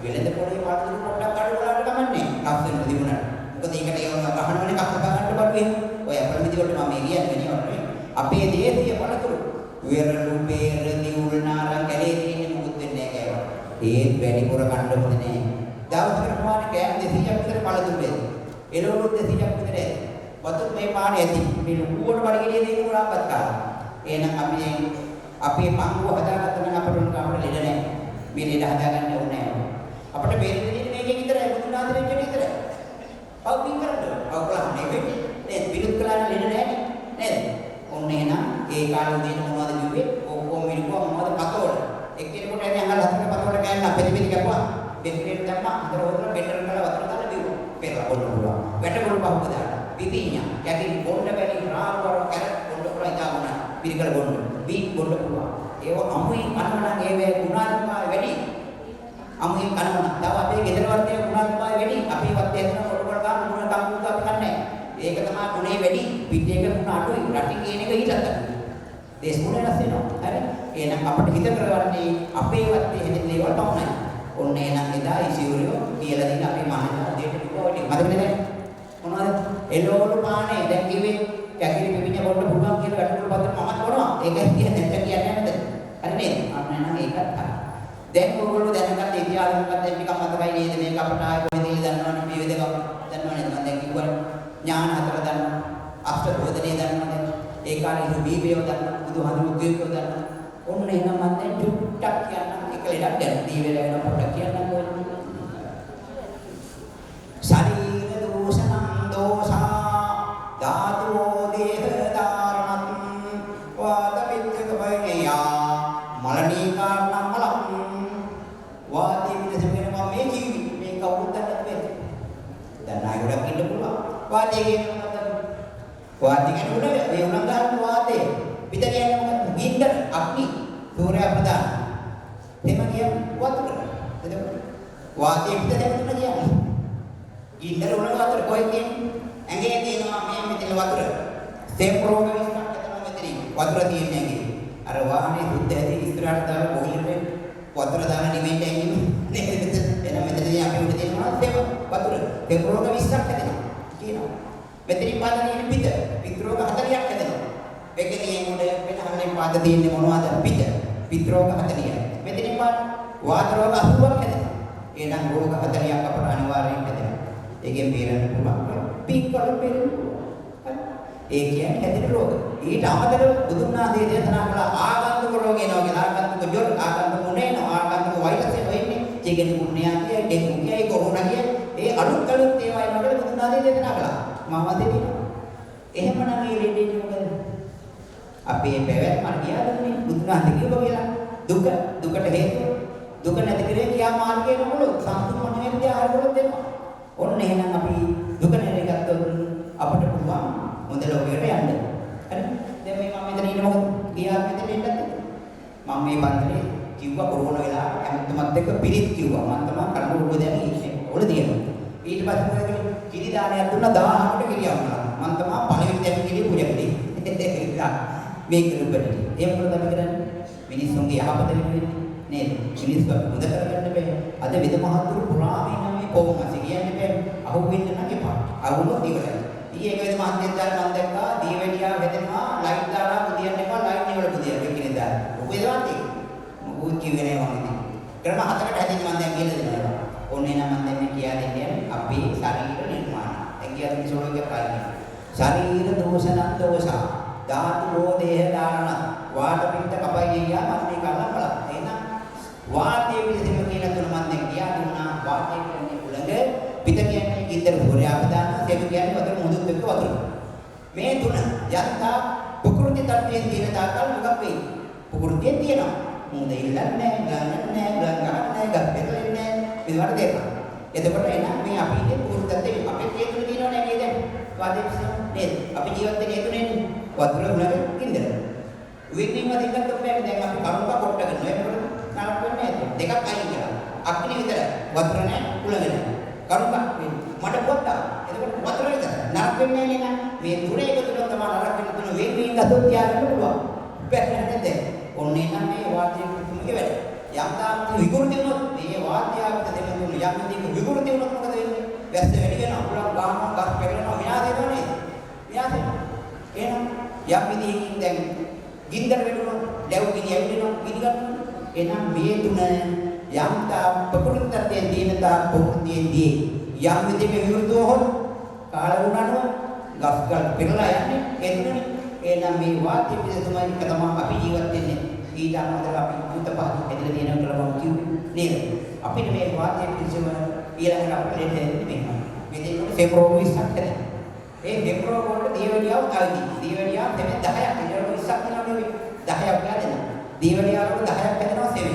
වෙලෙද පොළේ වතුර පොඩ්ඩක් අඩු කරලා කමන්නේ ලස්සන දිනුනට මොකද ඒකට ඒවා ගහනවනේ කප්ප ගන්නට බඩුවේ ඔය අපරමිති වලට මම කියන්නේ නෙවෙයි අපේ දේශීය පළතුරු වෙරළු බේර දිවුල් නාරං කැලේ තියෙන මොකුත් වෙන්නේ නැහැ කෑවා ඒත් වැඩි කර ගන්න ඕනේ නැහැ දවසකට ප්‍රමාණය කෑම 200ක් විතර පළතුරු දෙන්න. එළවලු 200ක් විතර ඇති. වතුර මේ පාණය ඇති. මේ ලුකුවට බඩගිනිය දෙන්න උනාපත් කාලා. එහෙනම් අපි අපේ පංගුව හදාගත්ත නම් අපට උන් කාමර ලෙඩ නැහැ. මේ ලෙඩ හදාගන්න ඕනේ නැහැ. අපිට බේරෙන්න දෙන්නේ මේකෙන් විතරයි බුදුන් ආදරෙන් දෙන්නේ විතරයි. පව්කින් කරන්නේ. පව් කරන්නේ නෙවෙයි. නේද? විරුත් කළා ලෙඩ නැහැ නේද? ඔන්න එහෙනම් ඒ කාලේ උදේට මොනවද කිව්වේ? ඔක්කොම මිරිකුවා මොනවද පතෝල. එක්කෙනෙකුට ඇන්නේ අඟල් 4ක පතෝල කෑල්ල පෙරිපෙරි කැපුවා. දෙපිටේට දැම්මා අතර හොදලා බෙටර් කරලා වතුර දාලා බිව්වා. පෙරලා බොන්න පුළුවන්. වැටකොළු පහුව දාලා. පිපිඤ්ඤා, යකින් බොන්න බැරි රාවර කැරට් බොන්න පුළුවන් ඉතාලම පිරිකල බොන්න. බීට් බොන්න පුළුවන්. ඒව අමුයි කනවනම් ඒවේ ගුණාත්මකයි වැඩි. අමුයි කනවනම් තව අපේ ගෙදර වර්තයේ ගුණාත්මකයි වැඩි. අපේ වර්තයේ යන කොට කොට ගන්න ගුණ කම්පුත් අපි කන්නේ. ඒක තමයි ගුණේ වැඩි. පිටේක ගුණ අඩුයි. රටි කියන එක ඊටත් අඩුයි. දේශගුණ රැස් වෙනවා. හරි. එහෙනම් අපිට හිත කරවන්නේ අපේ වර්තයේ හැදෙන දේවල් පමණයි. ඔන්න එහෙනම් එදා ඉසිවුරියෝ කියලා දෙන අපේ මහාන උදේට කිව්වා ඔය ටික මතකද නැහැ මොනවද එළවලු පානේ දැන් කිව්වේ කැකිරි පිපිඤ්ඤා බොන්න පුළුවන් කියලා වැටුණු පතර මමත් බොනවා ඒක කියන්නේ නැත්නම් කියන්නේ නැද්ද හරි නේද අන්න එහෙනම් ඒකත් හරි දැන් ඔයගොල්ලෝ දැනගත්ත ඉතිහාසය මොකක්ද දැන් ටිකක් මතකයි නේද මේක අපට ආයෙ කොහෙද දන්නවනේ මේ විදිහක දන්නවනේ මම දැන් කිව්වා ඥාන හතර දන්නවා අෂ්ටබෝධනේ දන්නවා ඒ කාලේ ඉරු බීබේව දන්නවා බුදුහාමුදුරුවෝ කියපුවා දන්නවා ඔන්න එහෙනම් මම දැන් චුට්ටක් කියන්නම් එක ලෙඩක් දැන් දීවෙලා වෙන පොඩ්ඩක් කියන්නම් ඕනේ ශරීර දෝෂණං දෝෂා ධාතෝ දේහ ධාරණං වාද පිච්චක වේයා මලනීකාරණං මලං වාදී විදස වෙනවා මේ ජීවි මේ කවුරුත් දන්නත් වෙන්නේ දැන් ආයෙ ගොඩක් ඉන්න පුළුවන් වාදී කියනවා වාදී කියනවා ඒ උනන් ගන්න වාදේ පිට කියන්නේ මොකක්ද ගින්දර අග්නි සූර්යා ප්‍රධාන. තෙම කියන්නේ වතුර. එතකොට වාතයේ පිට දෙන්න කියන්නේ. ගින්දර උන වතුර කොහෙද තියෙන්නේ? ඇඟේ තියෙනවා මේ මෙතන වතුර. තෙම රෝග විශ්ලේෂණ කරනවා මෙතන. වතුර තියෙන්නේ ඇඟේ. අර වාහනේ සුද්ධ ඇදී ඉස්සරහට දාලා බෝලෙට වතුර දාලා නිමෙන්න ඇඟින් නේද? එනම් මෙතනදී අපි උඩ තියෙනවා තෙම වතුර. තෙම රෝග 20ක් හැදෙනවා. කියනවා. මෙතනින් පාද තියෙන පිට රෝග 40ක් හැදෙනවා. ඒකේ උඩ මෙතනින් පාද තියෙන්නේ මොනවද? පිට රෝග 40ක්. මෙතනින් පාද වාත රෝග 80ක් හැදෙනවා. එහෙනම් රෝග 40ක් අපට අනිවාර්යෙන් හැදෙනවා. ඒකෙන් බේරෙන්න පුළුවන්. පිටවල බේරෙන්න පුළුවන්. ඒ කියන්නේ හැදෙන රෝග. ඊට අමතරව බුදුන් වහන්සේ දේශනා කළ ආගන්තුක රෝග එනවා කියලා. ආගන්තුක ජොර, ආගන්තුක මුණේන, ආගන්තුක වෛරස් වෙන්නේ. චිකන් කුණ්‍යා කිය, ඩෙන්ගු කිය, කොරෝනා කිය. ඒ අලුත් ඒවා එනවා බුදුන් වහන්සේ දේශනා කළා. මම දෙන්නේ. එහෙමනම් මේ ලෙඩේ මොකද? අපේ පැවැත්ම ගියාදනේ බුදුන් වහන්සේ කිව්වා කියලා. දුකට හේතුව දුක නැති කරේ කියා මාර්ගයේ නමුලු සම්පූර්ණ වෙන්නේ ආරවලුත් දෙනවා. ඔන්න එහෙනම් අපි දුක නැති ගත්තොත් අපිට පුළුවන් හොඳ ලෝකයට යන්න. හරි? දැන් මේ මම මෙතන ඉන්න මොකද? ගියා මෙතන ඉන්නත් මම මේ පන්සලේ කිව්වා කොරෝනා වෙලා හැමතුමත් එක්ක පිරිත් කිව්වා. මම තමයි කරුණු ඔබ දැන් ඉන්නේ. ඔල දිනවා. ඊට පස්සේ මොකද කළේ? කිරි දානයක් දුන්නා 1000කට කිරියක් වුණා. මම තමයි පළවෙනි දැන් කිරි පුජා කළේ. මේක රුපටි. ඒ මොකද අපි කරන්නේ? මිනිස්සුන්ගේ යහපත වෙනුවෙන් නේද? මිනිස්සු හොඳ කරගන්න බෑ. අද වෙද මහතුරු පුරාම ඉන්න මේ කොහොමද කියන්නේ බෑ. අහුවෙන්න නම් එපා. අහුනොත් ඉවරයි. ඊයේ වෙද මහත්යෙන් දාලා මම දැක්කා දීවැඩියා වෙදෙනවා ලයිට් දාලා බුදියන්න එපා ලයිට් නෙවල බුදියන්න කෙනෙක් දාලා. ඔබ ඒවත් මොකද කිව්වේ නෑ වගේ. ක්‍රම හතකට හැදින්න මම දැන් කියලා දෙනවා. ඕනේ නම් මම දැන් කියා දෙන්නේ අපේ ශරීර නිර්මාණ. දැන් කියලා මිසෝලෝගේ ප්‍රායෝගික. ශරීර දෝෂණ දෝෂා. ධාතු රෝධේහ දාන වාත පිට කපයි ගියා මන්නේ කරලා බලන්න. එහෙනම් වාතයේ පිළිසෙම කියන තුන මම දැන් කියා දුන්නා. වාතය කියන්නේ උලඟ, පිට කියන්නේ ගින්දර සූර්යාපදාන, සෙම කියන්නේ වතුර මුදුත් එක්ක වතුර. මේ තුන යන්තා ප්‍රകൃති තත්ත්වයෙන් තියෙන තාකල් මොකක් වෙයි? ප්‍රകൃතියෙන් තියෙනවා. මුද ඉල්ලන්නේ නැහැ, ගන්නන්නේ නැහැ, ගස් පෙරලෙන්නේ නැහැ. මේවට දෙන්න. එතකොට එහෙනම් මේ අපි ඉන්නේ ප්‍රകൃති තත්ත්වයේ අපේ හේතුන දිනවනේ නේද? වාතයේ පිළිසෙම නේද? අපි ජීවත් වෙන්නේ හේතුනේනේ. වතුර උලඟ ගින්දර. විකින්ව දෙකක් තමයි දැන් අපි කරුණා කොට ගන්නවා. ඒකට නරක වෙන්නේ නැහැ. දෙකක් අයින් කරලා. අක්නි විතර වතුර නැහැ උලඟ නැහැ. කරුණා මට පොත්තා. එතකොට වතුර විතර නරක වෙන්නේ නැහැ නේද? මේ තුන එකතු කරලා තමයි නරක වෙන තුන වෙන්නේ ගතොත් තියාගන්න පුළුවන්. බැහැ නේද? ඔන්නේ නම් මේ වාක්‍යයේ තුනක වැඩ. යම් තාක් විකෘති වුණොත් මේ වාක්‍යයකට දෙන්න තුන යම් දෙයක විකෘති වුණොත් මොකද වෙන්නේ? වැස්ස වැඩි වෙනවා. උලක් ගානවා, ගස් පෙරලෙනවා, විනාශ වෙනවා නේද? විනාශ වෙනවා. එහෙනම් යම් විදිහකින් දැන් ගින්දර වෙනවා, ලැබු ගිනි ඇවිදිනවා, ගිනි ගන්නවා. එහෙනම් මේ තුන යම් තා ප්‍රകൃතියෙන් දින තා ප්‍රകൃතියෙන්දී යම් විදිහක විරුද්ධව හොත් කාල වුණාම ගස්කල් පෙරලා යන්නේ ඒ තුනනේ. එහෙනම් මේ වාක්‍ය පිළිතුමයි එක තමයි අපි ජීවත් වෙන්නේ. ඊට අමතරව අපි උත්පහත් ඇදලා තියෙනවා කියලා මම කිව්වේ නේද? අපිට මේ වාක්‍ය පිළිතුම ඊළඟට අපිට දෙන්නේ මේක. මේ දෙන්නට ෆෙබ්‍රුවරි 20ක් හැදෙනවා. ඒ ෆෙබ්‍රුවරි වලට දීවැඩියාව තවදී. දීවැඩියාව දෙන්නේ 10ක්. ඊළඟ 20ක් වෙනවා නෙවෙයි. 10ක් ගන්නවා. දීවැඩියාව වල 10ක් හැදෙනවා සෙවි.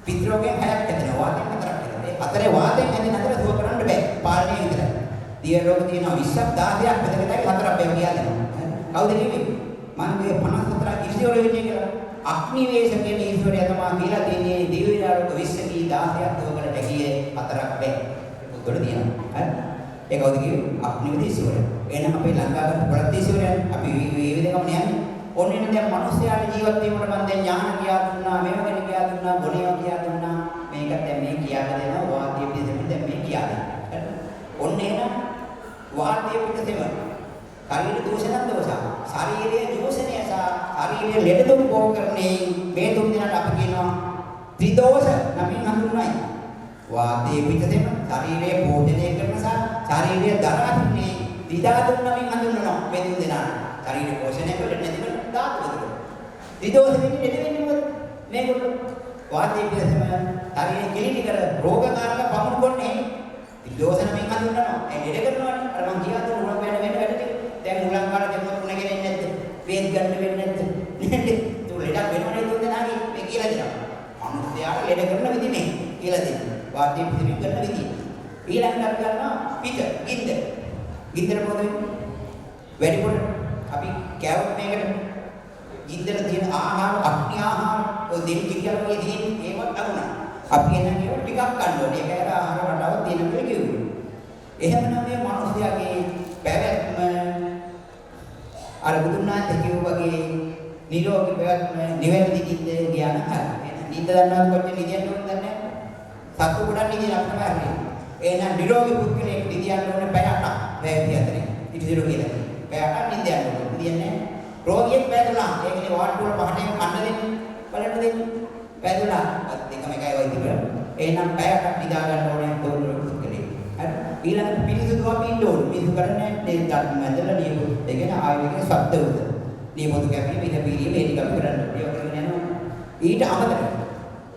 පිටරෝගයෙන් 6ක් හැදෙනවා. වාතයෙන් 4ක් හැදෙනවා. ඒ හතරේ වාතයෙන් හැදෙන හතර සුව කරන්න බෑ. පාලනය විතරයි. දීවැඩියාව තියෙනවා 20ක් 16ක් හැදෙන්නයි හතරක් බෑ කියලා දෙනවා. කවුද කිව්වේ? මම මේ 54 ඉරිසිවල වෙන්නේ කියලා. අග්නි වේශ කියන ඊශ්වරය තමයි කියලා දෙන්නේ දීවැඩියාව 20 කී 16ක් දුවකට ඇගියේ හතරක් බෑ. උත්තර දෙනවා. හරි? ඒ කවුද කිව්වේ? අග්නි වේශවල. එහෙනම් අපේ ලංකාවට ප්‍රදේශවලයන් අපි මේ විදිහකම යන්නේ. ඔන්න එන දැන් මිනිස්යාට ජීවත් වීමට මම දැන් ඥාන කියා දුන්නා, මේව ගැන කියා දුන්නා, ගුණය කියා දුන්නා. මේක දැන් මේ කියාගෙන දෙනවා වාද්‍ය පිටසෙම දැන් මේ කියා දෙනවා. ඔන්න එහෙනම් වාද්‍ය පිටසෙම ශරීර දෝෂණ දෝෂ. ශරීරයේ දෝෂණය සහ ශරීරයේ ලෙඩ දුක් බෝ කරන්නේ මේ තුන් දෙනාට අපි කියනවා ත්‍රිදෝෂ නමින් හඳුන්වයි. වාද්‍ය පිටසෙම ශරීරයේ පෝෂණය කරන සහ ශරීරයේ දරාගන්නේ ත්‍රිධාතු නමින් හඳුන්වනවා මේ තුන් දෙනාට. ශරීර පෝෂණය කරන්නේ නැතිව ධාතු වලට. ත්‍රිදෝෂ වෙන්නේ දෙද වෙන්නේ මොකද? මේකට වාද්‍ය පිටසෙම ශරීරයේ කිලිටි කර රෝගකාරක පමුණු කොන්නේ ත්‍රිදෝෂ නමින් හඳුන්වනවා. ඒ ලෙඩ කරනවානේ. අර මං කියා දුන්න උලක් වෙන වැඩ ටික. දැන් උලක් කාට දෙන්නත් උණ ගෙනෙන්නේ නැද්ද? වේද ගන්න වෙන්නේ නැද්ද? නේද? ඒ ලෙඩක් වෙනවනේ දුන්න නාගේ මේ කියලා දෙනවා. මිනිස්යාට ලෙඩ කරන විදිහ මේ කියලා දෙනවා. වාද්‍ය පිටසෙම කරන විදිහ. ඊළඟට අපි ගන්නවා පිට ගින්දර. ගින්දර මොකද වෙන්නේ? වැඩිපුර අපි කෑවොත් මේකට ගින්දර තියෙන ආහාර අග්නි දෙන කිරියල්ගේ තියෙන ඒවත් අරුණා. අපි එනනම් ඒක ටිකක් ගන්න ඕනේ. ඒක ඇර ආහාර රටාවක් තියෙන කියලා කිව්වේ. එහෙමනම් මේ මිනිස්යාගේ පැවැත්ම අර බුදුන් වහන්සේ කිව්වා වගේ නිරෝගී පැවැත්ම නිවැරදි දිද්ද ඥාන හරි. නිින්ද දන්නවද කොච්චර නිදියන්න ඕනද නැහැ. සතු ගොඩක් නිදියන්න තමයි හරියි. එහෙනම් නිරෝගී පුද්ගලයෙක් නිදියන්න ඕනේ පැය 8ක්. පැය 24. ඉතිරිදු කියලා. පැය 8ක් නිදියන්න ඕනේ. නිදියන්නේ රෝගියෙක් වැදුනා. ඒ කියන්නේ වාට්ටු වල පහටෙන් කන්න දෙන්නේ. බලන්න දෙන්නේ. වැදුනා. දෙකම එකයි වයි තිබුණා. එහෙනම් පැය 8ක් නිදා ගන්න ඕනේ තෝරන පුද්ගලයෙක්. හරි. ඊළඟට පිළිසුදු අපි ඉන්න ඕනේ. පිළිසුදු කරන්නේ මේ ධර්ම ඇදලා නියම. ඒ කියන්නේ ආයුර්වේදික සත්‍ය උද. නියමතු කැපී පිට පීරිය මේ ටික අපි කරන්න ඕනේ. ඒක කරගෙන යනවා. ඊට අමතරව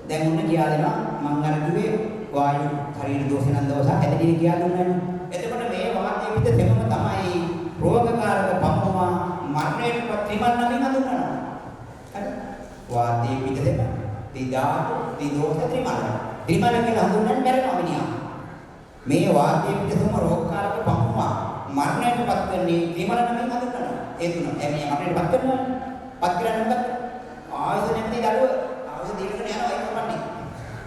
දැන් ඔන්න කියා දෙනවා මම අර කිව්වේ වායු ශරීර දෝෂ නම් දෝෂ ඇදෙන්නේ කියා දුන්නානේ. එතකොට මේ වාතයේ පිට දෙකම තමයි රෝගකාරක පමනවා මරණයට ප්‍රතිමල් නමින් හඳුන්වනවා. හරි. වාතයේ පිට දෙක දිදාට දිදෝෂ ත්‍රිමල. ත්‍රිමල කියලා හඳුන්වන්නේ මරණව මිනිහා. මේ වාතයේ පිට තුම රෝගකාරක පමනවා මරණයට පත් වෙන්නේ ත්‍රිමල නමින් හඳුන්වනවා. ඒ තුන එන්නේ මරණයට පත් වෙනවා. පත් කරන්නේ ආයුධ නැති දරුව ආයුධ දීගෙන යනවා ඒක වන්නේ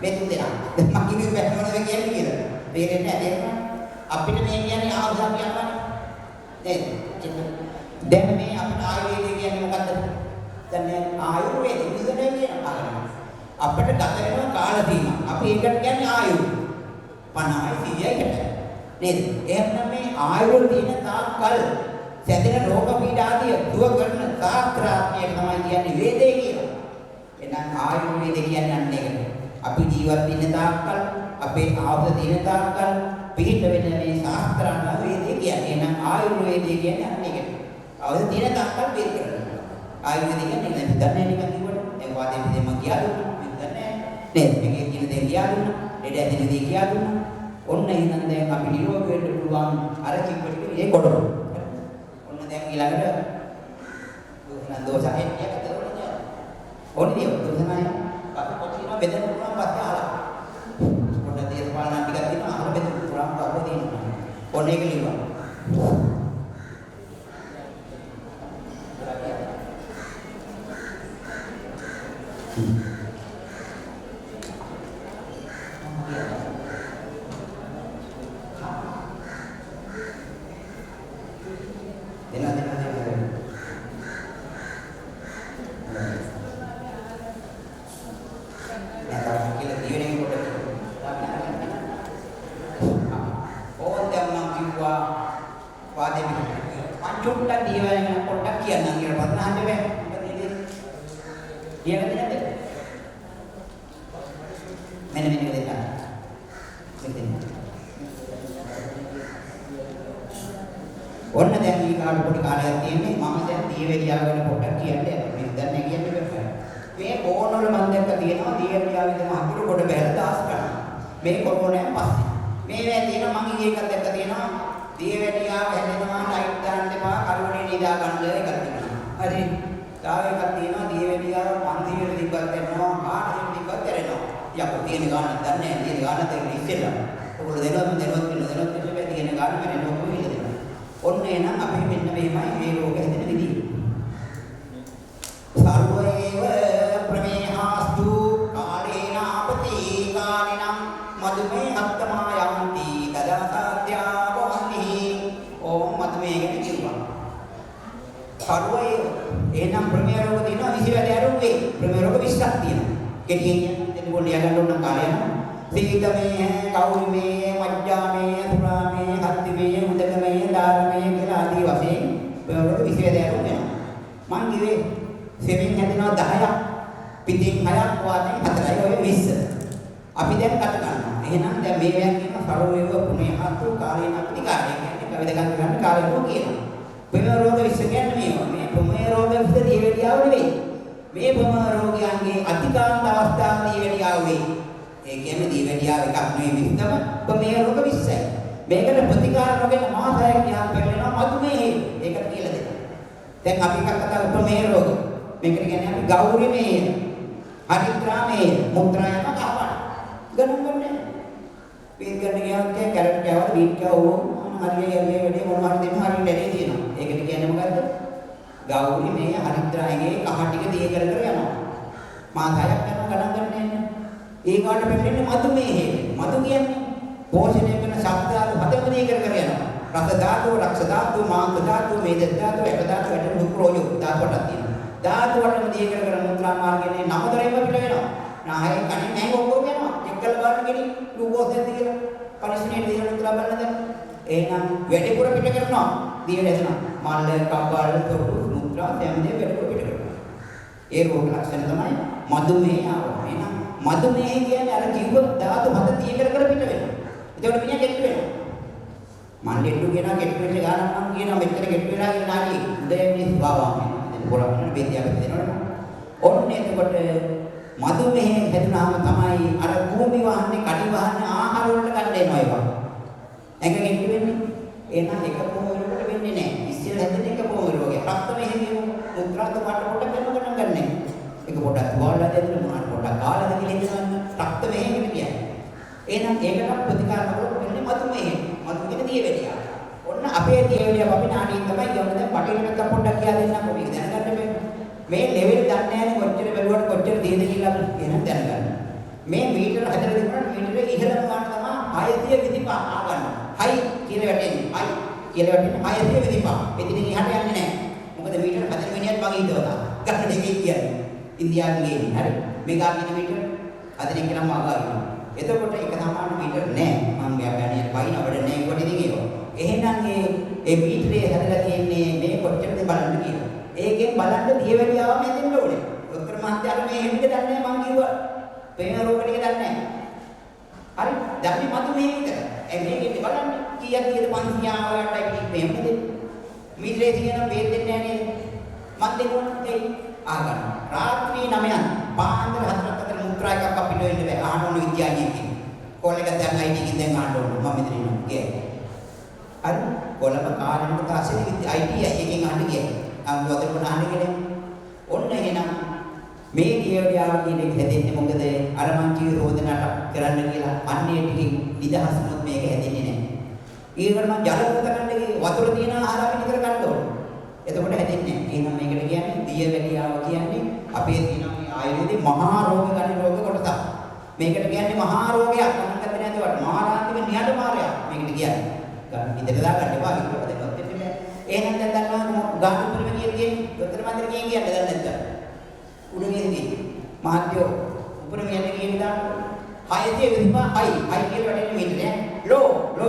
මේ තුන් දෙනා මම කිව්වේ බැලුවද කියන්නේ කියලා තේරෙන්නේ නැහැ අපිට මේ කියන්නේ ආයුධ කියනවා නේද දැන් මේ අපිට ආයුර්වේදය කියන්නේ මොකද්ද දැන් මේ ආයුර්වේදය විසඳන්නේ කියන කාරණා අපිට ගත වෙන කාල සීමා අපි ඒකට කියන්නේ ආයුර්වේද 50යි 100යි නේද එහෙනම් මේ ආයුර්වේද තියෙන තාක් කල් සැදෙන රෝග පීඩාදිය දුව කරන ශාස්ත්‍රාත්මය තමයි කියන්නේ වේදේ කියලා. එහෙනම් ආයුර්වේද කියන්නේ අන්න ඒකට. අපි ජීවත් වෙන තාක්කල් අපේ ආවද දින තාක්කල් පිළිට වෙන මේ ශාස්ත්‍රාණ වේදේ කියන්නේ. එහෙනම් ආයුර්වේදය කියන්නේ අන්න ඒකට. ආවද දින තාක්කල් පිළිට කරනවා. ආයුර්වේද කියන්නේ නේද? දන්නේ නිකන් කිව්වට ඒ වාදේ දෙම කියා දුන්නා. දන්නේ නේද? මේකේ කියන දේ කියා දුන්නා. ලෙඩ ඇදෙන දේ කියා දුන්නා. ඔන්න එහෙනම් දැන් අපි නිරෝගී වෙන්න පුළුවන් අර කිව්වට ඒ කොටන. දැන් ඊළඟට දෝෂ හේතියක් කරනවා. ඕනේ දෝෂනයි. අපි කොටිනවා බෙදන්න පුළුවන් පස්සේ අහලා. පොඩ්ඩක් දේශපාලන ටිකක් තියෙනවා අහලා බෙදන්න පුළුවන් බව තියෙනවා. ඕනේ ඒක ලියනවා. ඔන්න දැන් ඊගාට පොඩි කාලයක් තියෙන්නේ මම දැන් දීවැඩියාව ගැන පොඩ්ඩක් කියන්න යනවා. මේ දැන් නේ කියන්නේ බෑ. මේ ෆෝන් වල මම දැක්ක තියෙනවා දීවැඩියාවේ දෙන අකුරු කොට බැලලා දාස් කරනවා. මේ කොරෝනාවෙන් පස්සේ. මේවා තියෙන මම ඊ එකක් දැක්ක තියෙනවා දීවැඩියාව හැදෙනවා ලයිට් දාන්න එපා කරුණේ නිදා ගන්න එකක් තියෙනවා. හරි. තව එකක් තියෙනවා දීවැඩියාව 500 තිබ්බත් කරනවා 800 තිබ්බත් කරනවා. යකෝ තියෙන ගානක් දන්නේ නැහැ. තියෙන ගානක් දෙන්න ඉස්සෙල්ලා. ඔයගොල්ලෝ දෙනවත් තියෙන ගාන මම නෝකෝ ඔන්න එනම් අපි මෙන්න මෙහෙමයි මේ රෝග හැදෙන විදිහ. සර්වේව ප්‍රමේහාස්තු කාලේන අපති කාලිනම් මදුමේ අත්තමායන්ති දදාසත්‍යාවන්ති ඕම් මදුමේ ගැන කිව්වා. සර්වේව එනම් ප්‍රමේහ රෝග තියෙනවා 20 වැඩ ආරෝග්ගේ ප්‍රමේහ රෝග 20ක් තියෙනවා. කෙටියෙන් දෙන්න පොඩි යගන්න ඕන කාලය නම් සීතමේ කෞර්මේ මජ්ජාමේ සුරාමේ හත්තිමේ උදකමේ දාරමේ කියලා ආදී වශයෙන් ප්‍රයෝග 20 වැඩ වෙනවා. මං කිව්වේ සෙමින් හැදෙනවා 10ක් පිටින් 6ක් වාතෙන් 4යි ඔය 20. අපි දැන් කට ගන්නවා. එහෙනම් දැන් මේ වෑන් කියන සරෝවේව පුණේහතු කාලේන අපිකාරය කියන්නේ කවිද ගන්න කාලේනෝ කියනවා. ප්‍රමේහ රෝග 20 කියන්නේ මේවා. මේ ප්‍රමේහ රෝග 20 දීවැඩියාව නෙවෙයි. මේ ප්‍රමේහ රෝගයන්ගේ අතිකාන්ත අවස්ථාවේදී දීවැඩියාව වෙයි. ඒ කියන්නේ දීවැඩියාව එකක් නෙවෙයි 20ම ප්‍රමේහ රෝග 20යි. මේකට ප්‍රතිකාර නොගෙන මාසයක් ගියාම පෙරලෙනවා මధుමේහය. ඒකට කියලා දෙන්න. දැන් අපි කතා කරලා ප්‍රමේහ රෝග. මේකට කියන්නේ අපි ගෞරවමේය. අනිත්‍රාමේය. මුත්‍රායම කපන. ගණන් ගන්නෑ. පීත් ගන්න ගියාම කැරට් කෑවද බීට් කෑවෝ හරියන්නේ වැඩි මොනවා හරි දෙන්න හරිය නැරේ තියෙනවා. ඒකට කියන්නේ මොකද්ද? ගෞරවමේය අනිත්‍රායගේ කහ ටික දිය කර කර යනවා. මාසයක් යනවා. ගණන් ගන්නෑ. ඒකට වෙන්නේ මధుමේහය. මధు කියන්නේ පෝෂණය කරන ශබ්ද ධාතු හතම දේ කර යනවා. රස ධාතු, රක්ෂ ධාතු, මාංශ ධාතු, මේද ධාතු, එක ධාතු වැඩි නුක්‍රෝයෝ ධාතු වලක් තියෙනවා. ධාතු වලම දේ කර මුත්‍රා මාර්ගයේ නමතරේම පිට වෙනවා. නාහේ කණේ නැහැ ඔක්කොම යනවා. එක්කල බලන්න කෙනෙක් ග්ලූකෝස් නැති කියලා පරිස්සමෙන් දේ මුත්‍රා බලන්න දැන්. එහෙනම් වැඩිපුර පිට කරනවා. දිය නැතනම් මල්ල, කබල්, තොටු, මුත්‍රා දැම්මේ වැඩිපුර පිට කරනවා. ඒ රෝග ලක්ෂණ තමයි මధుමේහය ආවම. එහෙනම් මధుමේහය කියන්නේ අර කිව්ව ධාතු හත දිය කර පිට වෙනවා. ඒකට මිනිහා කෙට්ටු වෙනවා. මන් දෙට්ටු කියනවා කෙට්ටු වෙන්න ගානක් මම කියනවා මෙච්චර කෙට්ටු වෙලා කියන නාටි උදේන්නේ ස්වභාවම වෙනවා. දැන් පොරක් බෙදියක් දෙනවනේ. ඔන්න එතකොට මధుමේහය හැදුනාම තමයි අර භූමි වහන්නේ කඩි වහන්නේ ආහාර වලට ගන්න එනවා ඒවා. ඇඟ කෙට්ටු වෙන්නේ. එහෙනම් එක පොමරුවකට වෙන්නේ නැහැ. ඉස්සෙල්ලා හැදෙන එක පොමරුවගේ. රක්ත මෙහෙ කියමු මුත්‍රාත කොට කොට කරන ගන්නේ. එක පොඩක් තුවාලලා දෙන්න මොනවාට පොඩක් කාලද කියලා හිතන්න රක්ත මෙහෙ කියන්නේ. එහෙනම් ඒකට ප්‍රතිකාර කරලා වෙන්නේ මధుමේහය. මధు කියන දියවැඩිය. ඔන්න අපේ දියවැඩිය අපි නාඩියෙන් තමයි යන්නේ. දැන් පටිලකට පොඩ්ඩක් කියලා දෙන්නම්කො මේක දැනගන්න මේ ලෙවල් දන්නේ නැහැ කොච්චර බැලුවට කොච්චර දියද කියලා අපි එහෙනම් දැනගන්න. මේ මීටර හදලා දෙන්නාට මීටර ඉහළම ගන්න තමයි 625 ආගන්න. හයි කියලා වැටෙන්නේ. හයි කියලා වැටෙන්නේ 625. එදින ඉහට යන්නේ නැහැ. මොකද මීටර හදන මිනිහත් මගේ හිතවතා. ගන්න දෙකේ කියන්නේ. ඉන්දියාවේ ගේන්නේ. හරි. මේකා කියන මීටර හදන එක නම් ආගන්නවා. එතකොට එක සමාන මීටර නෑ. මම යන්නේ වයින් අවඩ නෑ කොට ඉතින් ඒක. එහෙනම් ඒ මීටරේ හැදලා තියෙන්නේ මේ කොච්චරද බලන්න කියලා. ඒකෙන් බලන්න දියවැඩියාවම හැදෙන්න ඕනේ. ડોක්ටර් මහත්තයාට මේ හැමිට දන්නේ මම කිව්වා. පේන රෝග ටික දන්නේ නෑ. හරි. දැන් මේ මధుමේහය විතර. මේකෙන් බලන්න කීයක් කීයද 500ට මේක දෙන්න. මීටරේ තියෙන වේද දෙන්නේ නෑ නේද? මන් දෙන්නුත් ඒ ආගන්න. රාත්‍රී 9න් පාන්දර 4ක් අතර මුත්‍රා එකක් අපිට වෙන්න බෑ. අහන්න ඕන විද්‍යාඥයෙක්ගෙන්. කෝල් එක දැන් IT එකෙන් දැන් අහන්න ඕන. මම මෙතන ඉන්නවා. ගියේ. හරි. කොළඹ කාලෙකට තාසෙ IT එකෙන් අහන්න ගියේ. අම්බුවතට අහන්න ගියේ. ඔන්න එහෙනම් මේ දියවැඩියාව කියන එක හැදෙන්නේ මොකද? අර මං කිව්ව රෝදනට කරන්න කියලා අන්නේ ටිකේ නිදහස් වුණොත් මේක හැදෙන්නේ නැහැ. ඊළඟට මං ජල පුත ගන්න ගියේ වතුර තියෙන ආහාර අපි විතර ගන්න ඕනේ. එතකොට හැදෙන්නේ නැහැ. එහෙනම් මේකට කියන්නේ දියවැඩියාව කියන්නේ අපේ තියෙන මේ ආයුර්වේදේ මහා රෝග ගන්න රෝග කොටසක්. මේකට කියන්නේ මහා රෝගයක්. මම හිතන්නේ නැතුවට මහාරාන්තික නිහඬ මාරයක් මේකට කියන්නේ. ගන්න ඉඳලා දාගන්න එපා කිව්වට දෙන්නත් දෙන්නේ නැහැ. එහෙනම් දැන් දන්නවා ගාන උපරිම කියන්නේ දොස්තර මන්දිර කියන්නේ දැන් නැත්තම්. උඩගෙන්දී මාධ්‍යෝ උපරිම යන්නේ කියන්නේ දාන්න. 625 හයි කියලා වැඩෙන්නේ මෙන්නේ ලෝ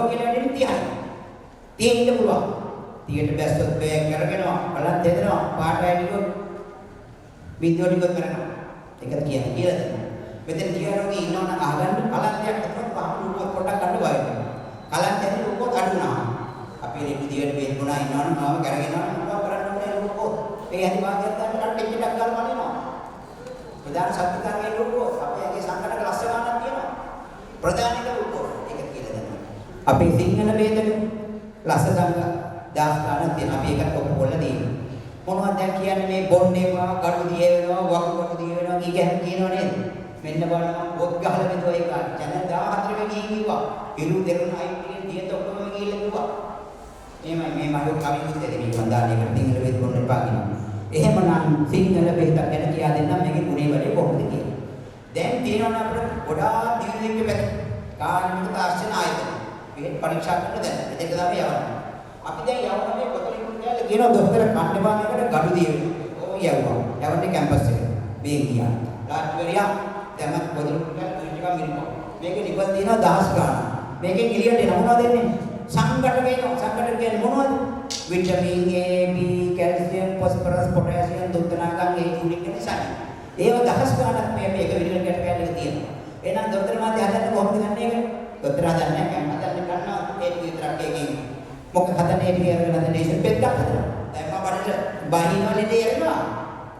කියලා වැඩෙන්නේ 30යි. 30 ඉන්න පුළුවන්. 30ට බැස්සොත් බෑග් අරගෙනවා බලන් දෙදෙනවා පාට ඇවිල්ලා විද්‍යෝ ටිකක් කරනවා. ඒක කියන්නේ කියලා දෙනවා. මෙතන තියරෝගේ ඉන්නවනම් අහගන්න කලන්තයක් අතට පහළුවක් පොඩ්ඩක් ගන්න බෑ. කලන්තයෙන් ලොකෝ අඩුනා. අපි මේ විදියට මේ ගුණා ඉන්නවනම් මාව කරගෙනවා මොකක් කරන්න ඕනේ ලොකෝ. ඒ ඇති වාක්‍යයක් ගන්න ටිකක් ගන්න බලනවා. ප්‍රධාන සත්‍යකාරයේ ලොකෝ අපේ සංගණක ලස්ස ගන්නක් තියෙනවා. ප්‍රධානික ලොකෝ ඒක කියලා දෙනවා. අපේ සිංහල වේදක ලස්ස සංග 10 ගණන් තියෙන අපි ඒකට ඔක්කොම කොල්ල දෙනවා. මොනවද දැන් කියන්නේ මේ බොන්නේවා කඩු දිය වෙනවා වකුගඩු දිය වෙනවා කියනව නේද? මෙන්න බලන්න මම පොත් ගහලා මෙතෝ ඒක channel 14 වෙනි ගිහින් කිව්වා. ඉරු දෙරුණ අයිතියෙන් දියත ඔක්කොම ගිහිල්ලා කිව්වා. මේ මගේ කවිකුත් දෙන්නේ මම දාන්නේ එකට සිංහල වේද බොන්න එපා කියනවා. එහෙමනම් සිංහල වේදක් ගැන කියා දෙන්නම් මේකේ ගුණේ වැඩේ කොහොමද කියලා. දැන් තියෙනවා අපිට ගොඩාක් දිනුනෙක පැත්ත. කාර්මික තාක්ෂණ ආයතන. මේ පරීක්ෂා කරන්න දැන් මෙතෙක් තමයි යවන්නේ. අපි දැන් යවන්නේ මේ පොතලින් කියලා කියනවා දොස්තර කණ්ඩපා මේකට gadu දිය වෙනවා. ඕ යවුවා. යවන්නේ කැම්පස් එකට. මේ ගියා. රාජ්‍යවරියා දැන් පොතලින් කියලා ටිකක් මිරිකෝ. මේකේ නිබල් තියෙනවා 10 ගාන. මේකෙන් එළියට එන මොනවද දෙන්නේ? සංඝට වෙනවා. සංඝට කියන්නේ මොනවද? Vitamin A, B, calcium, phosphorus, potassium, දුක්ඛනාගම්, ඒ යුරික් ඇසිඩ්. ඒව 10 ගානක් මේක විදිහට ගැට ගැටලා තියෙනවා. එහෙනම් දොස්තර මාත්‍ය හදන්න කොහොමද ගන්න එක? දොස්තර හදන්නේ නැහැ. හදන්න ගන්නවා ඒක විතරක් එකකින්. මොකද හදන්නේ ඒක කියන හදන්නේ පෙත්තක් හදනවා. දැන් මම බලන්න බහිනවලේ දෙයනවා.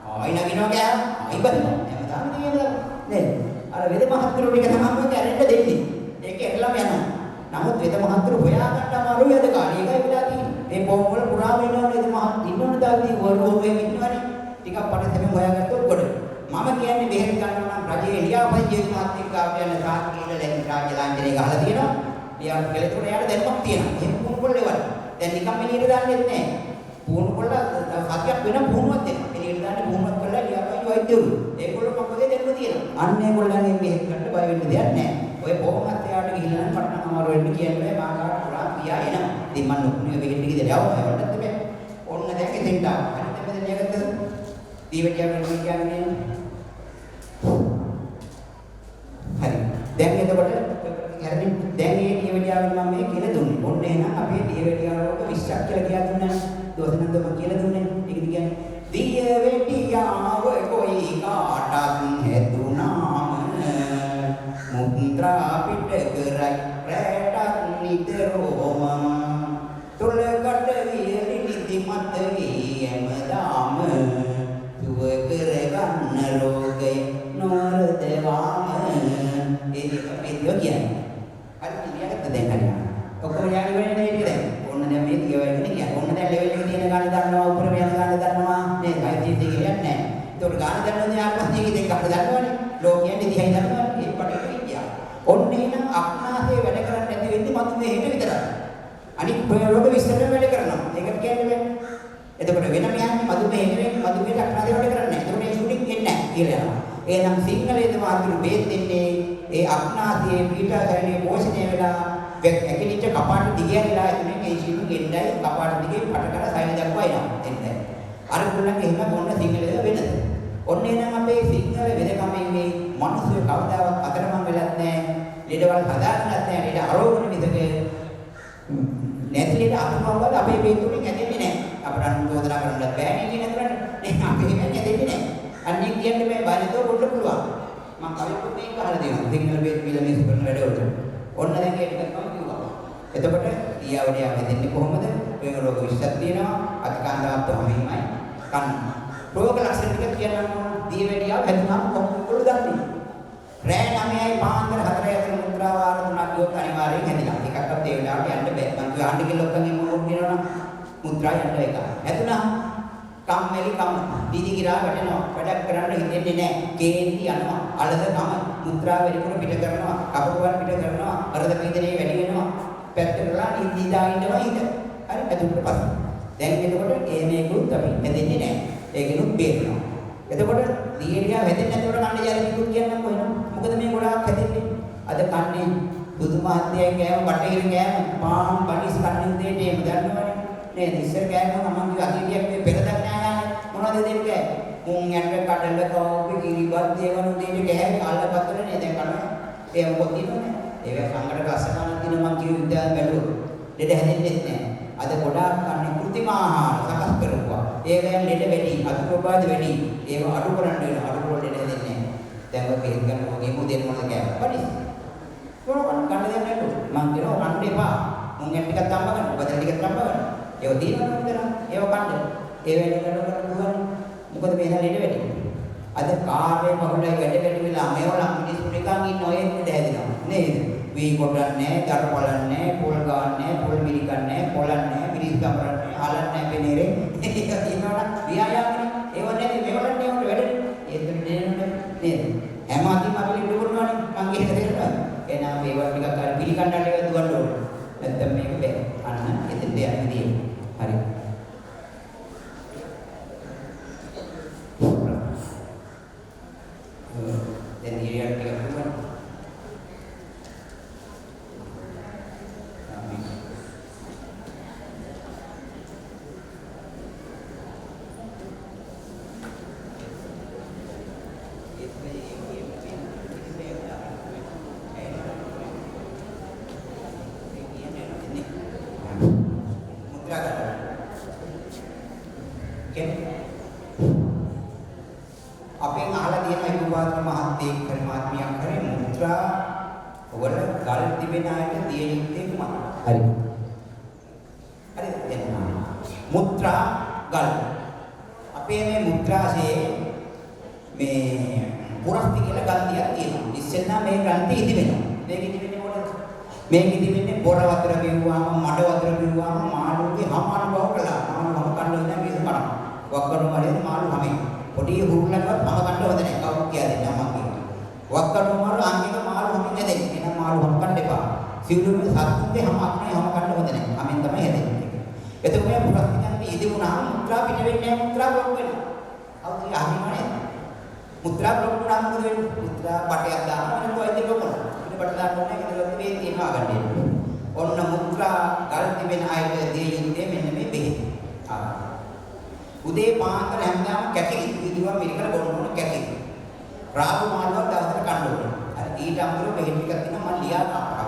ආයි නගිනවා ගෑ. ආයි බහිනවා. හැමදාම දෙයනවා. නේද? අර වෙද මහත්තුරු ටික තමයි කැරෙන්න දෙන්නේ. ඒක එල්ලම යනවා. නමුත් වෙද මහත්තුරු හොයා ගන්න අමාරුයි අද කාලේ. ඒකයි වෙලා තියෙන්නේ. මේ පොම් වල පුරාම ඉන්නවනේ වෙද මහත් ඉන්නවනේ දාදී වරුවේ ඉන්නවනේ. ටිකක් පටසෙම හොයාගත්තොත් කොට. මම කියන්නේ බෙහෙත් ගන්නවා නම් රජයේ එළියාපයි ජීවිත මහත්මිකාව කියන්නේ සාත්‍කීල ලැබි රාජ්‍ය ලාංඡනය ගහලා තියෙනවා. ලියා කෙලෙතුන යාට දැනුමක් තියෙනවා. එහෙම පුහුණු කොල්ලේවල්. දැන් නිකම් එළියට දාන්නෙත් නැහැ. පුහුණු කොල්ල සතියක් වෙන පුහුණුවක් දෙනවා. එළියට දාන්න පුහුණුවක් කළා ලියාපයි වෛද්‍යවරු. ඒගොල්ලෝ මොකද දෙන්න තියෙනවා. අන්නේ ගොල්ලන්ගේ මෙහෙකට බය වෙන්න දෙයක් නැහැ. ඔය බොහොමත් එයාට ගිහිල්ලා නම් මට නම් අමාරු වෙන්න කියන්නේ මා කාට පුරා කියා එනවා. ඉතින් මම නුකුණේ වෙහෙන්න ගිහලා යවුවා. ඒවලට තමයි. ඔන්න දැන් එතෙන්ට ආවා. අනිත් මෙතන නියගත්තද? දීවැඩියාගෙන කියන්නේ. හරි. දැන් එතකොට හරි දැන් මේ දීවැඩියාගෙන මම මේ කියලා දුන්නේ. ඔන්න එහෙනම් අපේ දීවැඩියාවක 20ක් කියලා කියලා දුන්නා. දොස්නන්ද මම කියලා දුන්නේ. ඒකද කියන්නේ දීවැඩියාව කොයි කාටත් හැදුනාම මුත්‍රා පිට කරයි රැටක් නිතරම තුලකට වියලි නිදි මත ගියමදාම සුව කරගන්න රෝගේ නොරදවාම ඒක අපි කියන්නේ අර කිරියට දැන් හරියට ඔක්කොම යාලි වෙන්නේ නේද දැන් ඔන්න දැන් මේ කියවගෙන කියන්නේ ඔන්න දැන් ලෙවල් එකේ තියෙන ගාන දන්නවා උඩ යන ගාන දන්නවා නේද වයිටි දෙක කියන්නේ නැහැ ඒකට ගාන දන්නවනේ ආපස්සේ දෙක අපිට දන්නවනේ ලෝකයන් දිහායි දන්නවනේ ඒ පටේ කියා ඔන්න එහෙනම් අක්නාසේ වැඩ කරන්නේ නැති වෙන්නේ මතු මේ හෙට විතරයි අනිත් ප්‍රයෝග විස්තර වැඩ කරනවා ඒකට කියන්නේ එතකොට වෙන මෙයන් මතු මේ හෙට වෙන්නේ මතු මේ අක්නාසේ වැඩ කරන්නේ නැහැ ඒකට මේ ෂූටින් එන්නේ නැහැ කියලා යනවා එහෙනම් සිංහලයේ මාතෘ බේත් දෙන්නේ ඒ අක්නාසේ පීඨාසයනේ පෝෂණය වෙලා ඇකිලිච්ච කපාට දිගහැරිලා එතනින් ඒ ෂීටු ගෙන්නයි කපාට දිගේ පට කර සයින් දක්වා එනවා එන්නේ අර කුණක් එහෙම මොන සිංහලද වෙනද ඔන්න එහෙනම් අපේ සිංහල වෙදකමෙන් මේ මිනිස්සු කවදාවත් අතරමං වෙලත් නැහැ ලෙඩවල් හදාගන්නත් නැහැ ලෙඩ ආරෝගණ විදක නැතිලෙට අතුමවල අපේ බේතුලින් ඇදෙන්නේ නැහැ අපට අනුමෝදනා කරන්නත් බෑ නේ නේද නේ අපේ හැම ඇදෙන්නේ නැහැ අන්නේ කියන්නේ මේ බාලිතෝ පොඩ්ඩ පුළුවන් මම කලින් මේක අහලා දෙනවා සිංහල බේත් මිල මේක කරන වැඩවලට ඔන්න දැන් ඒක මම කිව්වා එතකොට ඊයවඩිය හැදෙන්නේ කොහොමද වෙන රෝග 20ක් තියෙනවා අතිකාන්තාවක් තමයි කන්න රෝග ලක්ෂණ ටික කියනවා දීවැඩියාව හැදුනම කොහොමද දන්නේ රෑ 9යි පාන්දර 4යි අතර මුද්‍රා වාර 3ක් ගියොත් අනිවාර්යෙන් හැදිලා එකක්වත් ඒ වෙලාවට යන්න බෑ මම කිව්වා අහන්න කියලා ඔක්කොම මොනවද කියනවනම් මුද්‍රා යන්න එක හැදුනා කම්මැලි කම දීදි කිරා වැටෙනවා වැඩක් කරන්න හිතෙන්නේ නැහැ කේන්ති යනවා අලද කම මුද්‍රා වැඩිපුර පිට කරනවා කපුවන් පිට කරනවා අරද පීඩනයේ වැඩි වෙනවා පැත්තටලා නිදිදා ඉන්නවා ඉඳ හරි එතකොට පස්සේ දැන් එතකොට මේකුත් අපි හැදෙන්නේ නැහැ ඒකිනුත් බේරෙනවා එතකොට දීර්ඝය හැදෙන්නේ නැතුවට කන්නේ ජලනිකුත් කියන්න කොහෙනම් මොකද මේ ගොඩාක් හැදෙන්නේ අද කන්නේ බුදුමහත්යන් කෑම බටහිර කෑම පාන් බනිස් කන්නේ දෙයට එහෙම දන්නවනේ නේද ඉස්සර කෑම මම කිව්වා අකීටියක් මේ පෙරදක් ඥානයි මොනවද දෙන්නේ මුං යන්න කඩල කෝපි කිරිබත් දේවනු දෙන්නේ කෑම අල්ලපත්තර නේද දැන් කනවා ඒ මොකද දිනන්නේ ඒක සංගඩ කස්සකන දින මම කිව්ව විද්‍යාව බැලුවා දෙද හැදෙන්නේ නැහැ අද ගොඩාක් කන්නේ කෘතිම ආහාර සකස් කරපුවා ඒවෙන් ලෙඩ වැඩි අතුරුපාද වැඩි ඒව අඩු කරන්න වෙන අඩු කරලා ලෙඩ හැදෙන්නේ නැහැ දැන් ඔය බෙහෙත් ගන්න ඕනේ මොදෙන් මොනද කෑම බඩි කොහොමද ගන්න දෙන්නේ මම කියනවා අන්න එපා මුං යන්න ටිකක් තම්බ ගන්න බදල් ටිකක් තම්බ ගන්න ඒව දිනනවා විතර ඒව කන්න ඒ වැඩ කරනකොට පුළුවන් මොකද මේ හැලෙට වැඩි අද කාර්යය බහුලයි වැඩ වෙලා මේවල මිනිස්සු නිකන් ඉන්න ඔය ඉඳ හැදෙනවා නේද වී කොටන්නේ දර පොලන්නේ පොල් ගන්නන්නේ පොල් මිරිකන්නේ පොලන්නේ මිරිස් ගමරන්නේ හලන්නේ පෙනේරේ ඒක තියෙනවා ව්‍යායාමනේ ඒව නැති මේවල නේ උඩ වැඩ ඒක දෙන්නේ නේද හැම අතිම අපි ඉන්නවනේ මං ඒක තේරෙනවා එහෙනම් මේව ටිකක් අර පිළිකණ්ඩට එක දුවන්න ඕනේ නැත්නම් මේක බෑ අන්න එතෙන් දෙයක් විදිය හරි දැන් ඉරියක් ටිකක් දුවන්න අපෙන් අහලා තියෙන විවාද මහත්තයෙක් හරි මහත්මියක් හරි මුද්‍රා වල ගල් තිබෙන අයට දිය යුත්තේ කුමක්ද? හරි. හරි දැන් මුද්‍රා ගල්. අපේ මේ මුද්‍රාසේ මේ පුරස්ති කියලා ගන්තියක් තියෙනවා. ඉස්සෙල්ලා මේ ගන්ති ඉදි වෙනවා. මේක ඉදි වෙන්නේ මොකටද? මේක ඉදි වෙන්නේ බොර වතුර බිව්වාම මඩ වතුර බිව්වාම මාළුගේ හැම අනුභව කළා. මාළු කන්න ඉඳන් මේක කරා. වක්කරු මාළේ මාළු හැමයි. පොඩි හුරුලකවත් මම ගන්න හොඳ නැහැ. කවුරු කියලා දෙන්න මම කියනවා. වක්කඩු මාළු අංගික මාළු හැමින් හැදෙන්නේ. එහෙනම් මාළු හැම ගන්න එපා. සිවුරුමේ සත්තුන්ගේ හැම අක්නේ හැම ගන්න හොඳ නැහැ. හැමින් තමයි හැදෙන්නේ. එතකොට මේ පුරස්තිකන්ට ඉදි වුණාම මුත්‍රා පිට වෙන්නේ නැහැ. මුත්‍රා බොක් වෙනවා. අවුත් අහිමනේ. මුත්‍රා ප්‍රොග්‍රෑම් මොකද වෙන්නේ? මුත්‍රා පටයක් දානවා එතකොට වෛද්‍ය ලොකන. ඉතින් පට දාන්න ඕනේ ඉතින් මේ තියෙනවා ගන්න. ඔන්න මුත්‍රා ගල් තිබෙන අයට දී යුත්තේ මෙන්න මේ බෙහෙත්. උදේ පාන්දර හැමදාම කැකිලි ඉදිරියම මිරිකල බොන්න ඕන කැකිලි. රාහු මානව දවසට කන්න ඕනේ. අර ඊට අමතරව බෙහෙත් ටිකක් තියෙනවා මම ලියා ගන්නවා.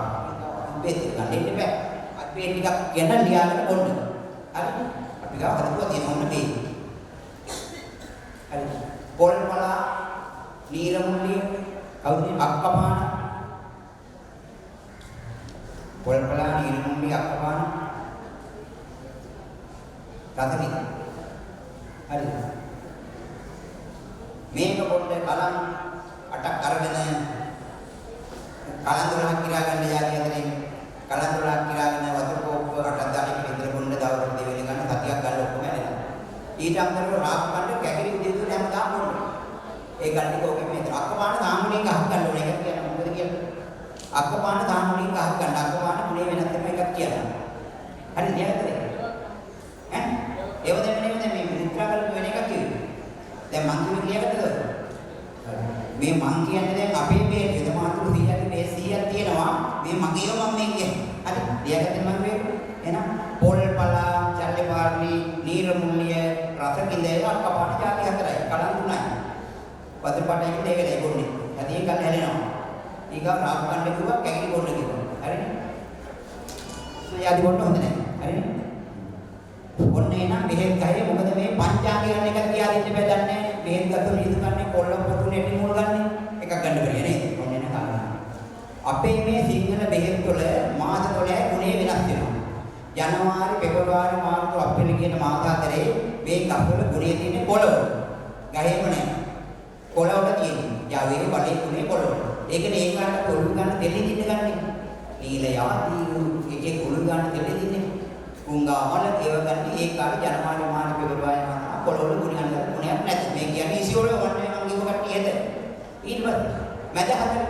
බෙහෙත් ගන්න ඉන්න බෑ. අත් බෙහෙත් ටිකක් ගෙන ලියාගෙන බොන්න. හරි. අපි ගාව හදපුවා තියෙන ඕන බෙහෙත්. හරි. පොල්පලා නීරමුල්ලිය කවුද අක්කපාන පොල්පලා නීරමුල්ලිය අක්කපාන රතනි හරි මේක පොඩ්ඩ කලම් අටක් අරගෙන කලන්දරක් කිරා ගන්න යාදී අතරින් කලන්දරක් කිරාගෙන වතුර කෝප්ප අටක් දාලා විතර බොන්න දවල්ට දෙවෙනි ගන්න සතියක් ගන්න ඔක්කොම ඇරෙනවා ඊට අමතරව රාත් කන්න කැකිලි උදේ තුන හැමදාම බොන්න ඒ ගන්න කෝකෙ මේ අක්කපාන සාමුණින් ගහක් ගන්න ඕනේ ඒක කියන්නේ මොකද කියන්නේ අක්කපාන සාමුණින් ගහක් ගන්න අක්කපාන මුලේ වෙනත් එකක් කියනවා හරි නේද ඈ ඒව දෙන්නේ මේ විත්‍රාකල් වෙන එකක් කිව්වේ දැන් මං කිව්වේ මේ මං කියන්නේ දැන් අපේ මේ යදමාතුරු 100ක් මේ 100ක් තියෙනවා මේ මගේව මම මේ කියන්නේ හරි ලියාගත්තේ මම මේ එහෙනම් පොල්පලා චල්ලපාරි නීරමුල්ලිය රසකින්ද අක්කපාන ಜಾති හතරයි කලන් තුනයි වතුර පාටයකට ඒකයි බොන්නේ. ඇයි ඒක ගන්න හැලෙනවා. ඊගා රාග කණ්ඩ කිව්වා කැකිලි බොන්න කිව්වා. හරිනේ. සෝයාදි බොන්න හොඳ නැහැ. හරිනේ. ඔන්නේ නම් බෙහෙත් ගහේ මොකද මේ පංචාංග ගන්න එකක් කියලා දෙන්න බෑ දන්නේ. බෙහෙත් ගත්තොත් නේද ගන්නේ කොල්ල පොතු නෙටි මුල් ගන්න. එකක් ගන්න බැරිය නේද? ඔන්නේ නේද? අපේ මේ සිංහල බෙහෙත් වල මාස 12 ගුණේ වෙනස් වෙනවා. ජනවාරි, පෙබරවාරි, මාර්තු, අප්‍රේල් කියන මාස අතරේ මේ කප්පල ගුණේ තියෙන පොළොව. ගහේම නැහැ. කොළවට තියෙන්නේ. යාවේ වලේ තුනේ කොළව. ඒකනේ ඒ කාට කොළු ගන්න දෙලි දින්න ගන්නේ. නීල යාදී එකේ කොළු ගන්න දෙලි දින්නේ. උංගාමල ඒව ගන්න ඒ කාට ජනවාරි මාර්තු පෙබරවාරි මාස කොළවල ගුණ ගන්න ගුණයක් නැති. මේ කියන්නේ ඉසිවල වන්නේ මම කිව්ව කට්ටියද. ඊට පස්සේ මැද හතර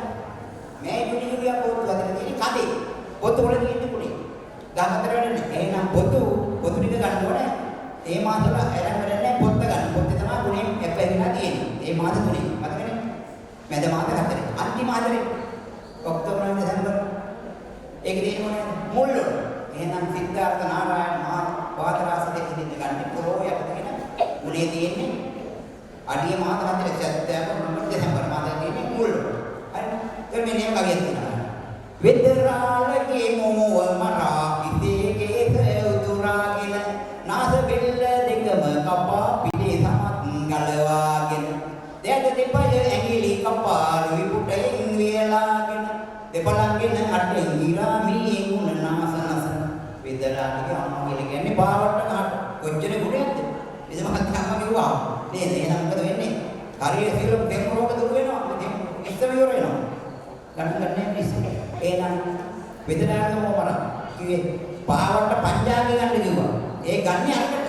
මේ ගුණිය පොත් හතර තියෙන කඩේ. පොත් වල තියෙන්නේ ගුණේ. 14 වෙනි එහෙනම් පොතු ටික ගන්න ඕනේ. ඒ මාස වල අරන් වෙන්නේ පොත් ගන්න. පොත් තමයි ගුණේ එපෙන්නා තියෙන්නේ. ඒ මාස තුනේ මතකනේ මැද මාස හතරේ අන්තිම මාසෙ ඔක්තෝබර් දෙසැම්බර් ඒක දෙන්නේ මුල්ල එහෙනම් සිද්ධාර්ථ නාරායණ මහා වාදරාස දෙකකින් ගන්න පොරෝ යටගෙන උනේ තියෙන්නේ අඩිය මාස හතරේ සැප්තැම්බර් නොවැම්බර් දෙසැම්බර් මාසෙ තියෙන්නේ මුල්ල හරි ඒක මෙන්න කවියක් තියෙනවා විද්‍රාලගේ මොව මරා ඉතේගේ උතුරාගෙන නාස බෙල්ල දෙකම කපා පිටේ සමත් ගලවාගෙන දෙයද දෙපය ඇඟිලි කපාරු විපුටෙන් වියලාගෙන දෙපලංගෙන අටෙන් ගිරාමී මුණ නාසනස විදරාගේ අම්මා කියලා කියන්නේ පාවට කාට කොච්චර ගුණයක්ද එදම අම්මා කිව්වා නේද එහෙනම් මොකද වෙන්නේ හරියට සිරුම් දෙක රෝග දුර වෙනවා ඉස්සර ඉවර වෙනවා ගන්න ඉස්සර එහෙනම් විදරාගේ මොමර කිව්වේ පාවට පංජාගේ ගන්න කිව්වා ඒ ගන්නේ අරකට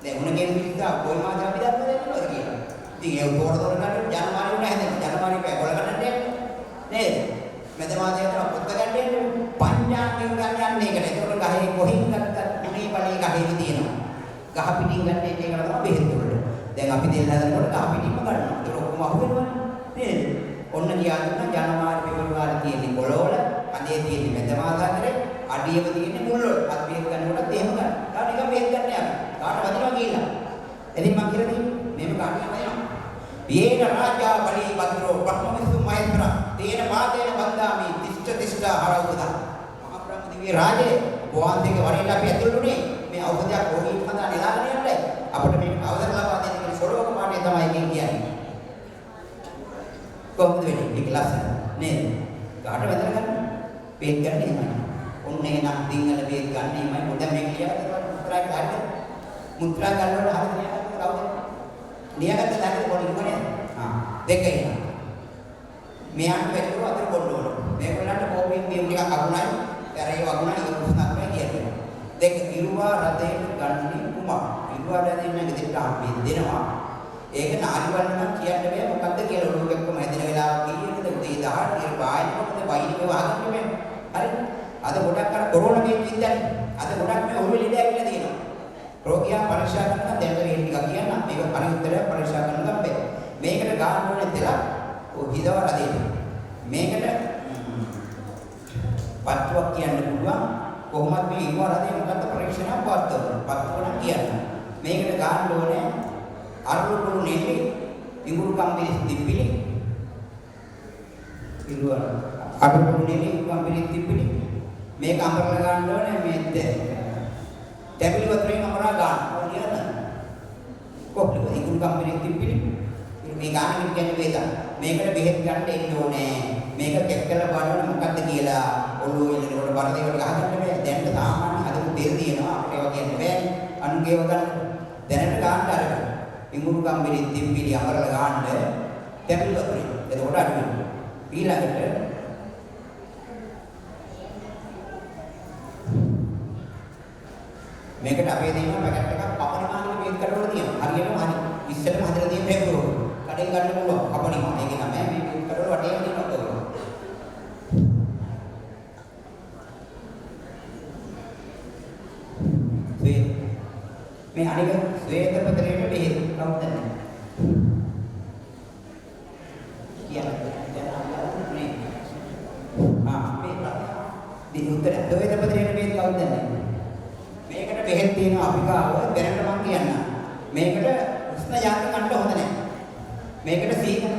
දැන් මොන කෙනෙක් ඉඳලා කොයි මාසෙ අපි දන්නවද කියලා කියනවා ඉතින් ඒ උඩ ගන්න ජනවාරි උන හැදෙන ජනවාරි පැකොල ගන්න නේද මැද මාසයේ අතර පොත් ගන්න යන්නේ පංචාංගයෙන් ගන්න යන්නේ ඒකට ඒකට ගහේ කොහින් ගත්තත් මුනේ බලේ ගහේ තියෙනවා ගහ පිටින් ගන්න ඒකට තමයි බෙහෙත් වලට දැන් අපි දෙන්න හදනකොට ගහ පිටින්ම ගන්නවා ඒක ඔක්කොම අහු වෙනවනේ නේද ඔන්න කියා දුන්නා ජනවාරි පෙබරවාරි තියෙන්නේ කොළවල අදේ තියෙන්නේ මැද මාස අතරේ අඩියම තියෙන්නේ මුල් වල අත් බෙහෙත් ගන්නකොටත් එහෙම ගන්න තා ටිකක් බෙහෙත් ගන්න යන්න කාට වදිනවා කියලා එදින් මම කියලා දෙන්නේ මේක කාට කියනවා යේන රාජා බලි පත්‍රෝ බ්‍රහ්මවිසු මහේන්ද්‍ර තේන පාදේන වන්දාමි තිෂ්ඨ හරවුදා මහා බ්‍රහ්ම දිව්‍ය රාජේ වහන්සේක වරේට අපි ඇතුළුනේ මේ ඖෂධයක් රෝගීන් හදා නෙලාගෙන යන්නයි අපිට මේක අවසර ලබා දෙන්න කියන සොලෝක පාඩේ තමයි කියන්නේ කොහොමද වෙන්නේ ඒක ලස්සන නේද කාට වැදලා ගන්න පේක් ගන්න එහෙමයි ඔන්නේ නම් දිංගල පේක් ගන්න එහෙමයි මොකද මේ කියලා මුත්‍රා ගන්න මුත්‍රා ගන්නකොට හරියට කවුද නියගත්ත දැක්ක පොඩි ඉන්නේ දෙක ඉන්න මෙයාට වැටුණු අතර බොන්න ඕන මේගොල්ලන්ට කෝපින් බීම් ටිකක් අගුණයි තරේ වගුණයි ඒක පුස්තකේ කියන්නේ දෙක ඉරුවා රතේට ගන්නේ කුමක් ඉරුවා රතේට ගෙදරට අපි දෙනවා ඒක නාලිවන්න කියන්න බෑ මොකද්ද කියලා ඔළුවකම හැදෙන වෙලාව කීයද උදේ 10 ඉර බාහිරකට බයිනේ වහගන්න බෑ හරි අද ගොඩක් අර කොරෝනා මේ වින්දන්නේ අද ගොඩක් මේ ඔළුවේ ලෙඩ ඇවිල්ලා තියෙනවා රෝගියා පරීක්ෂා කරනවා දැන් මේ ටික කියන්න මේක අනිත් උත්තරය පරීක්ෂා කරන්න බෑ මේකට ගන්න ඕනේ තෙල ඔය හිදවලා දෙන්න. මේකට පත්තුවක් කියන්න පුළුවන්. කොහොමද මේ ඉවරදී මොකද්ද පරීක්ෂණයක් පවත්වන්නේ? පත්තුවන කියන්නේ. මේකට ගන්න ඕනේ අරුකුළු නෙල්ලි ඉඟුරු කම්බිලි තිප්පිලි. ඉරුවන අරුකුළු නෙල්ලි ඉඟුරු කම්බිලි තිප්පිලි. මේක අඹරලා ගන්න ඕනේ මේ තැඹිලි වතුරෙන් අඹරලා ගන්න. ඕනියද? කොහොමද ඉඟුරු කම්බිලි තිප්පිලි? මේ ගන්න කියන්නේ වේදන. මේකට බෙහෙත් ගන්න එන්න ඕනේ. මේක චෙක් කරලා බලන්න මොකද්ද කියලා ඔළුව එනකොට බරදේකට ගහගන්න බෑ. දැන් සාමාන්‍ය හදපු තෙල් දිනනවා අපේ වගේ නෙවෙයි. අනුගේව ගන්න. දැනට ගන්න අරගෙන. ඉඟුරු කම්බිලි තිප්පිලි අමරලා ගන්න. තැඹිලි වතුරේ. එතකොට අඩු වෙනවා. ඊළඟට මේකට අපේ දෙන පැකට් එකක් කපනිමාගේ මේක කරවල තියෙනවා. හරියටම හරි. ඉස්සෙල්ලම හදලා තියෙන පෙරෝ. කඩෙන් ගන්න පුළුවන්. කපනිමා. ඒක තමයි මේ මේක කරවල වටේ තියෙනවා. මේ අනික ශ්වේත පත්‍රයේ බෙහෙත් කවුද නැහැ. කියන්නේ මේ දී උත්තර ශ්වේත පත්‍රයේ බෙහෙත් කවුද නැහැ. මේකට බෙහෙත් තියෙනවා අපි ගාව දැනට මම කියන්න. මේකට උෂ්ණ ජාති කන්න හොඳ නැහැ. මේකට සීතල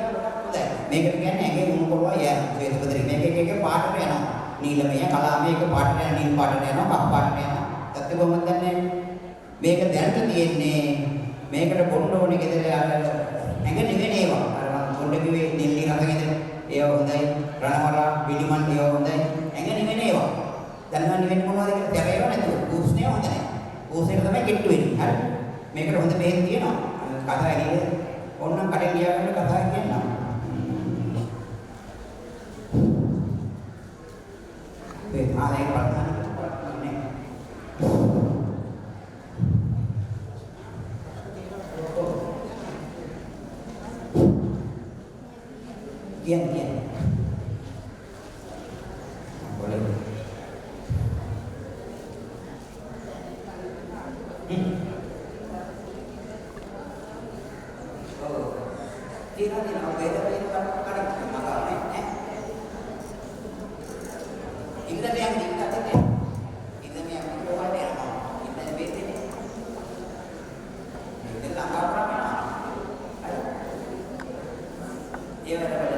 හොඳයි. මේකට කියන්නේ ඇඟේ උණු කොටුවා යෑම ශ්වේත පත්‍රයේ. මේක එක පාටට යනවා. නීලමය කලාමය එක පාටට යන නිල් පාටට යනවා කහ පාටට යනවා. තත්ත්ව කොහොමද දන්නේ? මේක දැනට තියෙන්නේ මේකට බොන්න ඕනේ ගෙදර ඇඟ නෙවෙයි ඒවා. අර මම බොන්න කිව්වේ නෙල්ලි රස ගෙදර. ඒවා හොඳයි. රණවලා පිළිමන් ඒවා හොඳයි. ඇඟ නෙවෙයි ඒවා. දැන් මම වෙන්නේ මොනවද කියලා දැරේව නැතුව. උස්නේ හොඳ නැහැ. උස්නේට තමයි කිට්ටු වෙන්නේ. හරි. මේකට හොඳ බෙහෙත් තියෙනවා. කතා ඇරියේ ඕනනම් කඩේ ගියාගෙන කතා කියන්නම්. මේ ආලේ බලන්න. Kian. Boleh. Oh. Tidak beda kadang masalahnya. Kita yang dikatakan kita yang berdoa dia kita beda ni. Kita tak apa apa. Dia ada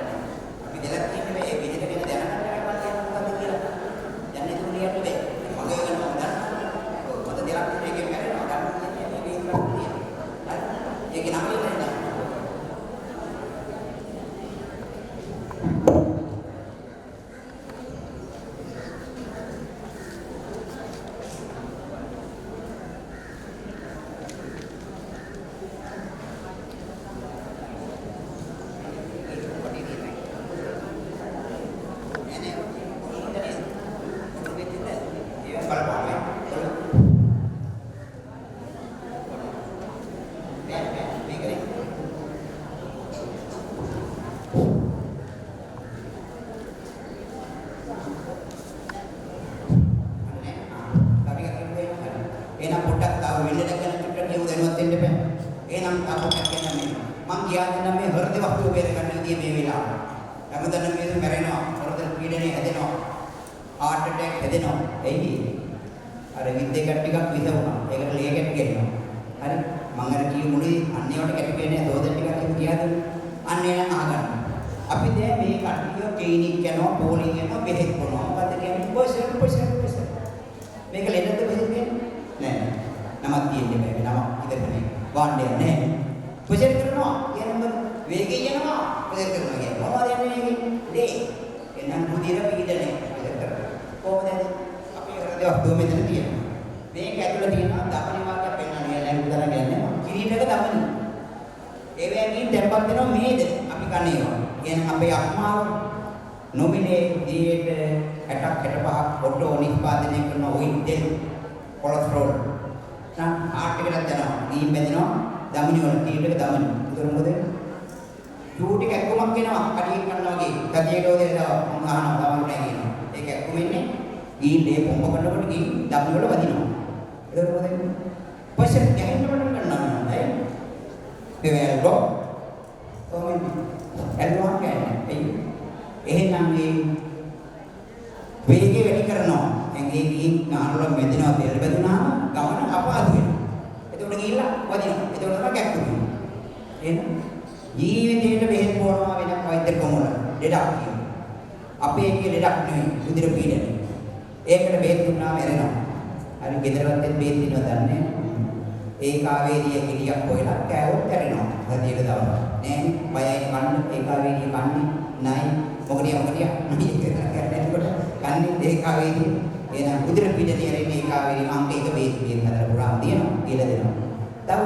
කොහොමද? ඇල්ලුවා කියන්නේ. එහෙනම් මේ වේගය වැඩි කරනවා. දැන් ඒ ගිහින් නානවල මෙදිනවා තෙල් බැඳුනාම ගමන අපහසු වෙනවා. එතකොට ගිහිල්ලා වදිනවා. එතකොට තමයි කැක්කුනේ. එහෙනම් ජීවිතේට බෙහෙත් බොනවා වෙන වෛද්‍ය කොමුල ලෙඩක් කියනවා. අපේ එකේ ලෙඩක් නෙවෙයි උදිර පීඩනය. ඒකට බෙහෙත් දුන්නාම එරෙනවා. හරි ගෙදරවත් බෙහෙත් දෙනවා දන්නේ. ඒකාවේදී ගෙඩියක් හොයලා කෑවොත් ඇරෙනවා. හදියට දවස්. නෑ බයයි කන්න ඒකාවේදී කන්නේ නයි මොකදියා කන්නේ ඒකාවේදී එන උදිර පීඩනය රෙන්නේ ඒකාවේදී අංක එක බෙහෙත් හදලා පුරාම දෙනවා කියලා දෙනවා. තව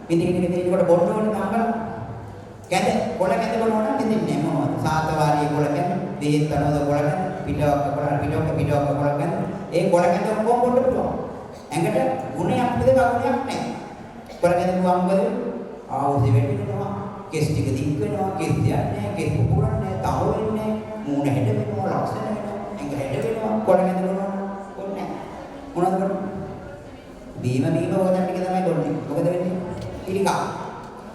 පිටින් දෙනකොට බොන්න ඕනේ නම්බර කැද කොළ කැද බලනවා නම් දෙන්නේ නැහැ මොනවද සාතවාරිය කොළ කැද බෙහෙත් කරනවද කොළ කැද පිටවක කොළ කැද ඒ කොළ කැද ඔක්කොම බොන්න පුළුවන් ඇඟට ගුණයක් විද ගුණයක් නැහැ කොළ කැද දුවම්බද ආවොත් වෙටෙනවා කෙස් ටික දික් වෙනවා කෙස් යන්නේ කෙස් පුපුරන්නේ තව වෙන්නේ මූණ හෙඩ වෙනවා ලක්ෂණ වෙනවා ඇඟ හෙඩ වෙනවා කොළ කැද බලනවා කොන්නේ මොනවද කරන්නේ බීම හොදන්න ටික තමයි කරන්නේ මොකද වෙන්නේ පිළිකා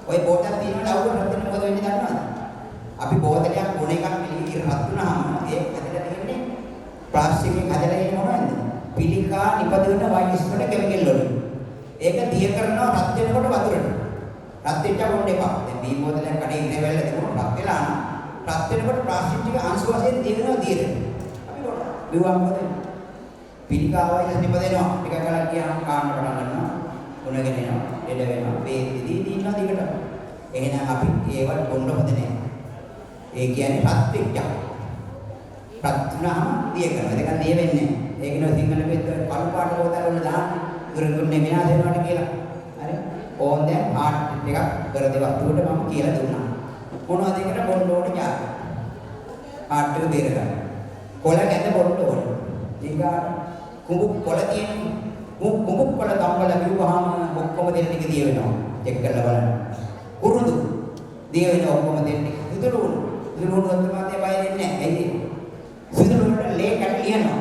ඔය බෝතල් තියෙනවට අවුල රත් වෙන මොකද වෙන්නේ දන්නවද? අපි බෝතලයක් ගුණ එකක් පිළිකිර රත් වුණාම ඒක හැදලා තියෙන්නේ ප්ලාස්ටික්ෙන් හැදලා ඉන්නේ මොනවද? පිළිකා නිපදවන වයිස් වල කෙමිකල් වලින්. ඒක දිය කරනවා රත් වෙනකොට වතුරට. රත් වෙච්ච බොන්න එපා. දැන් බී බෝතලයක් කඩේ ඉඳ වෙල්ල තිබුණොත් රත් වෙලා නම් රත් වෙනකොට ප්ලාස්ටික් ටික අංශු වශයෙන් දිය වෙනවා අපි බොන්න. බිව්වම මොකද? පිළිකා වයිස් නිපදවනවා. ටික කලක් ගියාම කාන්න පටන් ගන්නවා. උණගෙන එනවා. එළ වෙනවා වේදිදී දිනනවා දිගට. එහෙනම් අපි ඒවත් බොන්න හොඳ නැහැ. ඒ කියන්නේ රත් වෙච්ච. රත් වුණාම දිය කරනවා. ඒක දිය වෙන්නේ නැහැ. ඒක නෝ සිංහල පෙත්ත කළු පාට බෝතල් වල දාන්නේ. දුරුන්නේ විනාශ වෙනවට කියලා. හරි. ඕන් දැන් හાર્ට් එකක් කරදේ වස්තුවට මම කියලා දුන්නා. මොනවද ඒකට බොන්න ඕනේ යාර. හાર્ට් එක බේර ගන්න. කොළ ගැඳ බොන්න ඕනේ. ඊගා කුඹු කොළ තියෙන්නේ කුඹුක් වල තම්බල කිව්වහම ඔක්කොම දෙන්න ටික දිය වෙනවා. චෙක් කරලා බලන්න. කුරුදු දිය වෙන ඔක්කොම දෙන්න. සුදුළු වලට බය වෙන්නේ නැහැ. ඇයි? සුදුළු වලට ලේ කැට ලියනවා.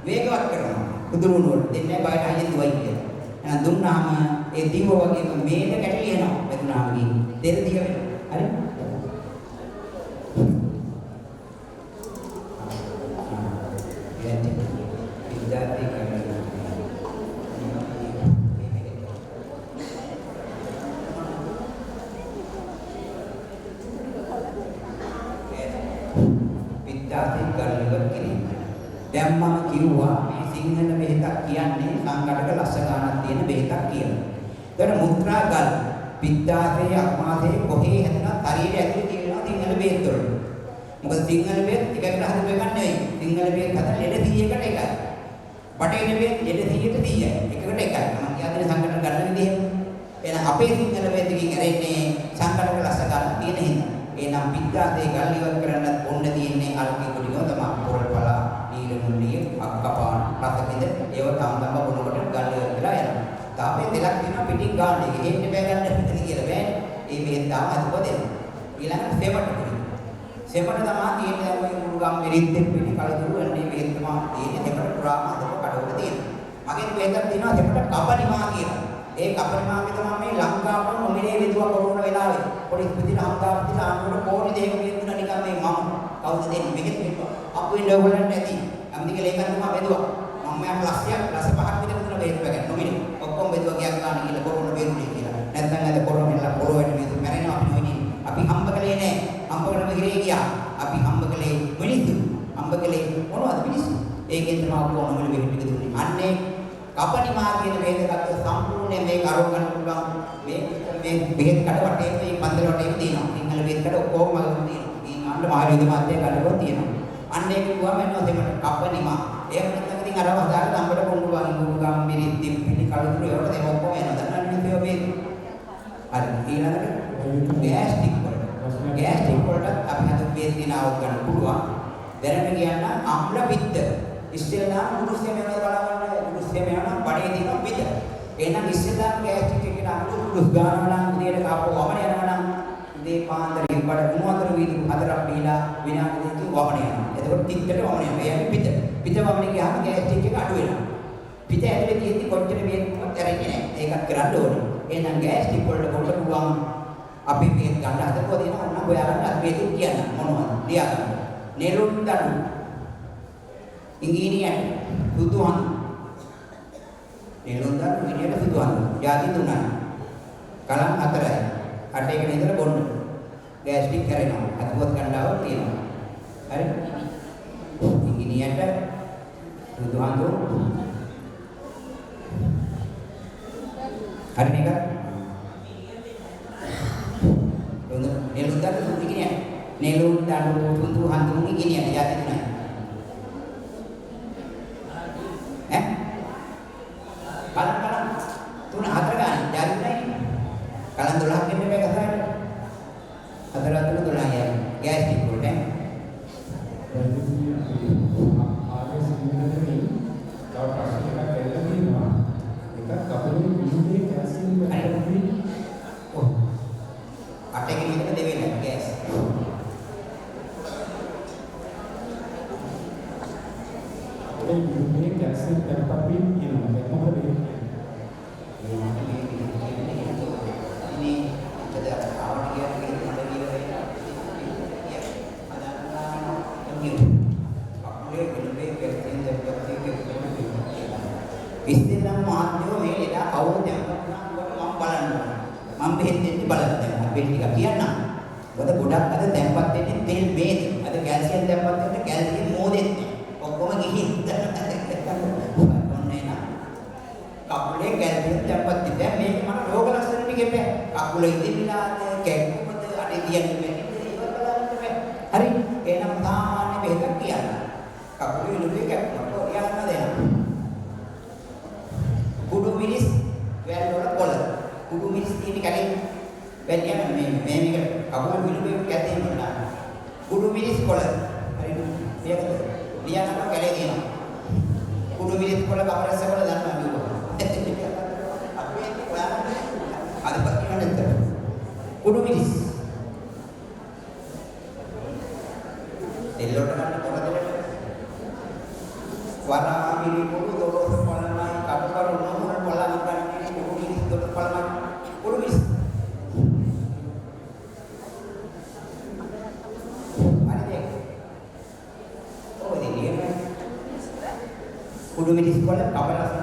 වේගවත් කරනවා. සුදුළු වලට දෙන්නේ බයට අයින් දුවයි කියලා. එහෙනම් දුන්නාම ඒ දිව වගේම මේක කැට ලියනවා. මෙතුනාම ගිහින් දෙර දිය වෙනවා. හරි? දැන් මම කිව්වා මේ සිංහල බෙහෙතක් කියන්නේ සංකටක ලස්ස ගන්නක් තියෙන බෙහෙතක් කියලා. ඒතර මුත්‍රා ගල් පිත්තාසේ අක්මාසේ කොහේ හැදෙනා ශරීරය ඇතුලේ තියෙනවා සිංහල බෙහෙත් වල. මොකද සිංහල බෙහෙත් එකකට හදපු එකක් නෙවෙයි. සිංහල බෙහෙත් හදලා ලෙඩ 100කට එකයි. බටහිර බෙහෙත් ලෙඩ 100ට 100යි. එකකට එකයි. මම කියන්නේ සංකටක ගන්න විදිහ. එහෙනම් අපේ සිංහල බෙහෙතකින් ඇරෙන්නේ සංකටක ලස්ස ගන්න තියෙන හින්දා. එහෙනම් පිත්තාසේ ගල් ඉවත් කරන්නත් ඕන තියෙන්නේ අල්කේ කුඩියෝ තමයි පොරපලා ඊළඟුණිය අක්කපාන රසකින්ද ඒව තම බොනකොට ගල් ඉවත් වෙලා යනවා. තාපේ දෙලක් දිනවා පිටින් ගන්න එක. හේන්න බෑ ගන්න පිටින් කියලා බෑනේ. ඒ බෙහෙත් තාම අදපො දෙනවා. ඊළඟට සෙමට කුඩිය. සෙමට තමයි තියෙන්නේ ඔය මුළු ගම් මෙරිද්දෙන් පිටි කලදුරු අන්නේ බෙහෙත් තමයි තියෙන්නේ. සෙමට පුරාම අදපො කඩවල තියෙනවා. මගෙන් බෙහෙතක් තියෙනවා සෙමට කපනිමා කියලා. ඒ කපනිමාගේ තමයි මේ ලංකාවට නොමිලේ විදුව කොරෝනා වෙලාවේ පොඩි විදිහට හම්දාපිට ආනකොට කෝටි දෙකක් විකුණන නිකන් මේ මම කවුද දෙන්නේ මෙහෙත් මෙන්න අපේ ලෝකවලට ඇති අම්දික ලේකන්තුමා බෙදුවා මම යාට ලස්ස පහක් විතර දුන්න බෙහෙත් පැකට් නොමිලේ ඔක්කොම බෙදුවා ගියක් ගන්න කියලා කොරෝනා බෙරුනේ කියලා නැත්නම් අද කොරෝනා පොළොවට මේක මැරෙනවා අපි නොවිනේ අපි හම්බ කළේ නෑ හම්බ කරන ගිරේ ගියා අපි හම්බ කළේ මිනිස්සු හම්බ කළේ මොනවද මිනිස්සු ඒකෙන් තමයි ඔක්කොම නොමිලේ බෙහෙත් ටික දුන්නේ අන්නේ කපනිමා කියන වේදගත සම්පූර්ණ මේක අරව ගන්න පුළුවන් මේ බෙහෙත් කට වටේ මේ පන්දල වටේම තියෙනවා සිංහල බෙහෙත් කට ඔක්කොම මගම තියෙනවා ඉතින් අන්න මාළිද මාත්‍ය කඩකොත් තියෙනවා අන්න ඒක කිව්වම එනවා දෙමට කපනිමා එහෙම නැත්නම් ඉතින් අරව හදාගෙන අම්බට කොණ්ඩු වගේ ගුරු ගම් මිරිස් තිප්පිලි කලුතුරු ඒවට ඒක ඔක්කොම එනවා දැන් අන්න මේ බෙහෙත් හරි ඊළඟට ගෑස්ට්‍රික් වලට අපි හදපු බෙහෙත් දිනාව ගන්න පුළුවන් දැනට කියන්න අම්ල පිත්ත ඉස්සෙල්ලා මුරුස්සේ මේවා බලන්න මුරුස්සේ මේවා බඩේ තියෙන පිට එහෙනම් ඉස්සෙල්ලා ගෑස්ට්‍රික් එකේ අනුරුස් ගන්නවා නම් උදේට කාපුව වමන යනවා නම් උදේ පාන්දරේ බඩ මොනවතර වීදුරු හතරක් බීලා විනාඩි දෙකකින් වමන යනවා එතකොට තිත්තට වමන යනවා එයාගේ පිට වමන ගියාම ගෑස්ට්‍රික් එක අඩු වෙනවා පිට ඇතුලේ තියෙද්දි කොච්චර වේගවත් කරන්නේ නැහැ ඒකත් කරන්න ඕනේ එහෙනම් ගෑස්ට්‍රික් වලට කොට පුළුවන් අපි මේ ගන්න හදපුවා දෙනවා ඕන හොයාගන්න අපි මේක කියන්න මොනවද ලියා ගන්න. නෙළුම් දඩු. ඉංගීරියට සුදුහන්. නෙළුම් දඩු ඉංගීරියට සුදුහන්. ಜಾති 3යි. කලම් 4යි. 8 එකේ ඉඳලා බොන්න. ගෑස්ටික් කරනවා. අදපුවත් ගන්නව තියෙනවා. හරි? ඉංගීරියට සුදුහන් දෝ. හරි නේද? නෙළුම් දඩු ඉංගීරියට නෙළුම් දඩු සුදුහන් දෝ ඉංගීරියට ಜಾති 3යි. Kalang tuh nah atrakan jadi nih kalang tulah ini mereka saya atrakan tuh tulah ya guys di pulau ආගේ සිංහලෙන් තව ප්‍රශ්නයක් ඇවිල්ලා තියෙනවා. එකක් කපලේ විදුලියේ කැසින් පැටි oh ada yang ini dewe guys ඒ විදුලියේ කැසින් පැටි කියනවා. ඒක මොකද වෙන්නේ? ini ada awal dia kita lagi ya ada ini අපේ ගුණේ කැසින් දෙපැත්තේ ඉස්තිනම් මාධ්‍යෝ මේ ලෙඩ කවුරුද මම බලන්න මම බෙහෙත් දෙන්න බලන්න අපි ටික කියන්න මොකද ගොඩක් අද තැම්පත් වෙන්නේ තෙල් බේද අද කැල්සියම් තැම්පත් වෙන්නේ කැල්සියම් මොදෙත් ඔක්කොම ගිහින් ඔන්නේ නා කකුලේ කැල්සියම් තැම්පත් වෙන්නේ මේක මම රෝග ලක්ෂණ ටික එපේ කකුල ඉදිරිලාද කැක්කුමද අඩේ තියන්නේ ඉවර බලන්න හරි එහෙනම් සාමාන්‍ය බෙහෙතක් කියන්න කකුලේ ඉලුවේ කැක්කුමට යන්න දෙන්න කුඩු මිරිස් වැල් වල කොළ කුඩු මිරිස් තියෙන කලින් වැල් යන මේ මේක කකුල විලුවේ කැතේ මොනවා කුඩු මිරිස් කොළ හරිද මේක ලියන්න කැලේ තියෙනවා කුඩු මිරිස් කොළ කවරස්ස වල දාන්න අනිවා අපි ඔයාලා අද පස්සේ කුඩු මිරිස් එල්ලොට ගන්න කොළ දෙන්න වරා මිරි කුඩු දොරොස් කොළමයි කඩකරු නොමුන කොළම ගන්න කුඩු මිරිස් දොරොස් කොළමයි කුඩු මිරිස් කුඩු මිරිස් කොළ කවරස්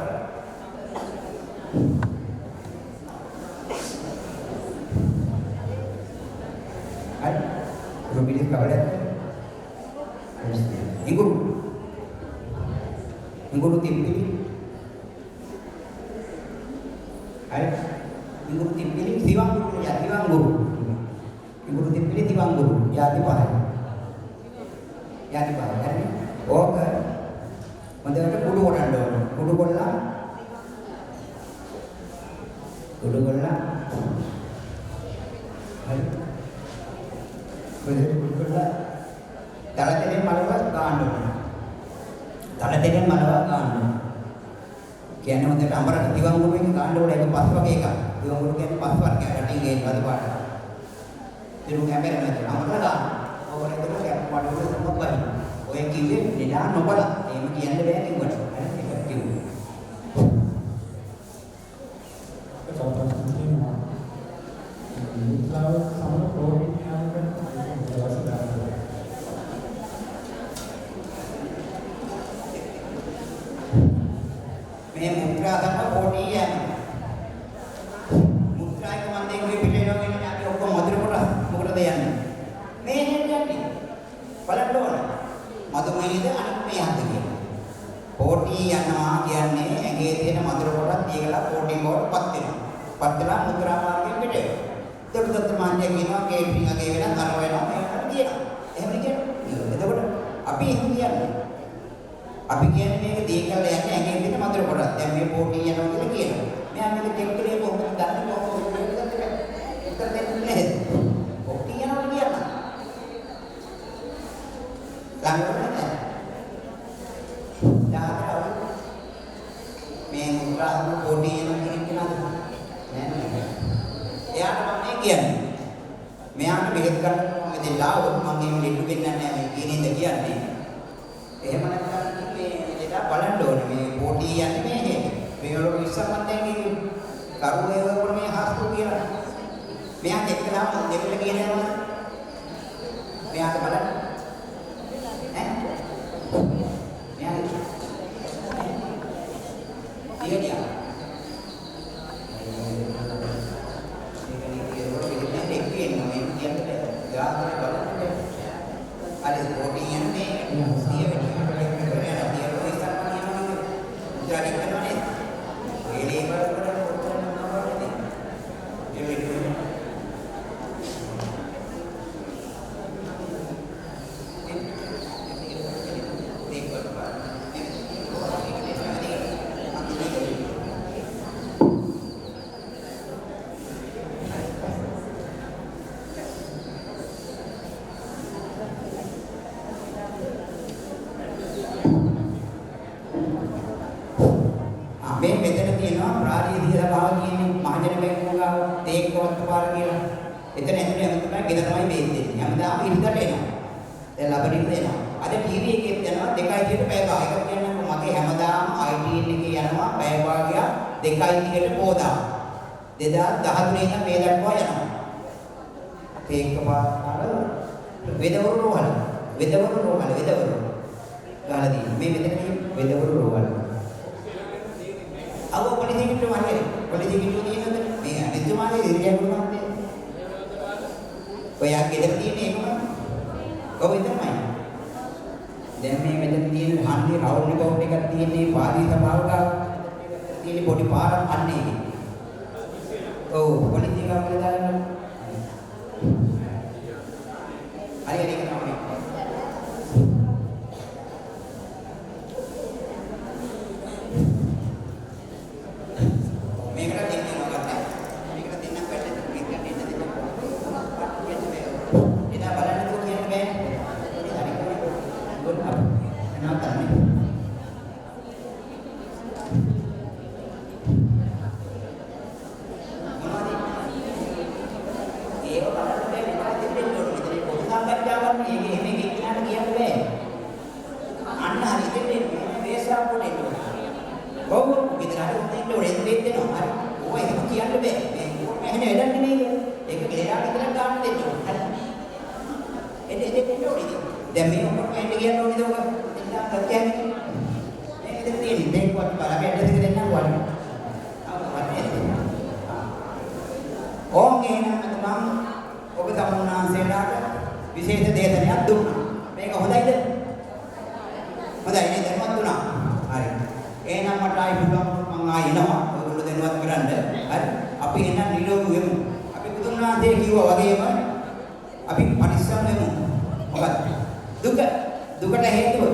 හරි කුඩු මිරිස් කවරස් Inguru timpili hari inguru timpili tiwang guru ya tiwang guru inguru timpili tiwang guru ya di bawah hari oh mana ada kudu orang dong kudu bola hari kudu bola dalam ini malu kan තල දෙකෙන් මලවා ගන්න. කියන්නේ හොඳට අඹරට දිවං ගුරුවෙන් ගන්න ඕනේ ඒක පස් වගේ එකක්. දිවං ගුරු කියන්නේ පස් වර්ගයක් රටින් ගේ වල පාට. දිරු කැමරේ නැති අඹරට ගන්න. ඕනේ ඒක කැප් පාඩුවල සම්මත බයි. ඔය කිව්වේ නිදා නොබල. එහෙම කියන්න බෑ කිව්වට. හරි ඒක කිව්වේ. ඒක තමයි කියනවා. මුත්‍රාව සමන ප්‍රෝටීන් යනකට දවස් ගන්න. මේ මුත්‍රා ගන්න පොඩි යන මුත්‍රායක මන්දේ මේ පිටේනවා කියන්නේ අපි ඔක්කොම මధుර කොට මොකටද යන්නේ මේ නෙන්නේ බලන්න ඕන මధుමේද අනිත් මේ හද කියන්නේ පොටි යනවා කියන්නේ ඇඟේ තියෙන මధుර කොටත් ඒකලා පොටි කොටපත් වෙනවා පත් වෙලා මුත්‍රා මාර්ගයෙන් පිටේ දෙවිදත්ත මාන්‍ය කියනවා කේටරින් අගේ වෙන අර වෙනවා මේකට කියනවා එහෙම කියන්නේ එතකොට අපි කියන්නේ අපි කියන්නේ මේක දී කරලා යන්නේ ඇඟේ තියෙන මధుර කොටස්. දැන් මේ පොටි යනවා කියලා කියනවා. මෙයා මේක චෙක් කරේ කොහොමද දන්නේ කොහොමද උත්තර දෙන්නේ නැහැ. පොටි යනවා කියනවා. ළඟට නැහැ. දාලා මේ මුත්‍රාහම පොටි යනවා කියනවා නෑ. එයාට මම මේ කියන්නේ. මෙයාට බෙහෙත් ගන්න මම දෙන්න ආවොත් මම එහෙම දෙන්න වෙන්නේ නැහැ මේ කියනේද කියන්නේ. එහෙම නැත්නම් බලන්න ඕනේ මේ පොටි යන්නේ මේ වල ඉස්සම්මන්දෙන් කරුණේ වල මේ හස්තු කියලා මෙයාට එක්කලාම දෙවිල කියනවා. මෙයාට බලන්න. ඈ? මෙයාට ඉතියා. මේ මෙතන තියෙනවා ප්‍රාදේශීය සභාව කියන්නේ මහජන බැංකුව ගාව තේක්කවත් පාර කියලා. එතන ඇතුලේ තමයි ගෙදර තමයි බේත් දෙන්නේ. හැමදාම ඉරිදට එනවා. දැන් ලබනින් දෙනවා. අද ටීවී එකේ යනවා 2:30ට පැය භාගයක් කියනකොට මගේ හැමදාම ITN එකේ යනවා පැය භාගයක් 2:30ට පෝදා. 2013 ඉඳන් මේ දක්වා යනවා. තේක්ක පාර වෙදවරු රෝහල. වෙදවරු ගාලා තියෙනවා. මේ මෙතන තියෙන වෙදවරු රෝහල. अब पॉलिसी किट्टू मारे पॉलिसी किट्टू नहीं है मैं अनित मारे एरिया को मारते कोई आके इधर दिए नहीं है कब इधर में दें में इधर दिए हांडी राउंड निकाउंड कर दिए नहीं बारी सभाव का दिए बॉडी पार अन्ने ओ पॉलिसी का बोलता है अरे अरे क्या है දැන් මේ ඔක්කොම එන්න කියන්න ඕනේද ඔක? එන්න සත්‍යන්නේ. මේක ඉතින් තියෙන්නේ මේක වත් බලන්න ඇඩ්‍රස් එක දෙන්නම් වань. ඕන් එහෙනම් මම ඔබ තමුන්නාන්සේලාට විශේෂ දේශනයක් දුන්නා. මේක හොඳයිද? හොඳයි නේද? දැන්වත් දුන්නා. හරි. එහෙනම් මට ආයි පුළුවන් මම ආයි එනවා. ඔයගොල්ලෝ දැනුවත් කරන්න. හරි. අපි එහෙනම් නිරෝගී වෙමු. අපි බුදුන් වහන්සේ කිව්වා වගේම අපි පරිස්සම් වෙමු. මොකද දුකට හේතුව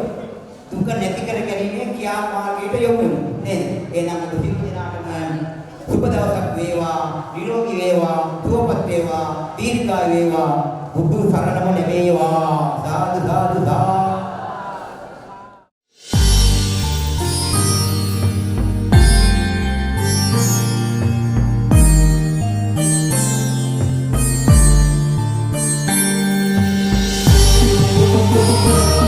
දුක නැති කර ගැනීමේ ක්‍රියා මාර්ගයට යොමු වෙමු නේද? එහෙනම් දුකින් දිනාටම සුබ දවසක් වේවා, නිරෝගී වේවා, සුවපත් වේවා, දීර්ඝායු වේවා, බුදු සරණම ලැබේවා. සාදු සාදු සාදු. Thank you.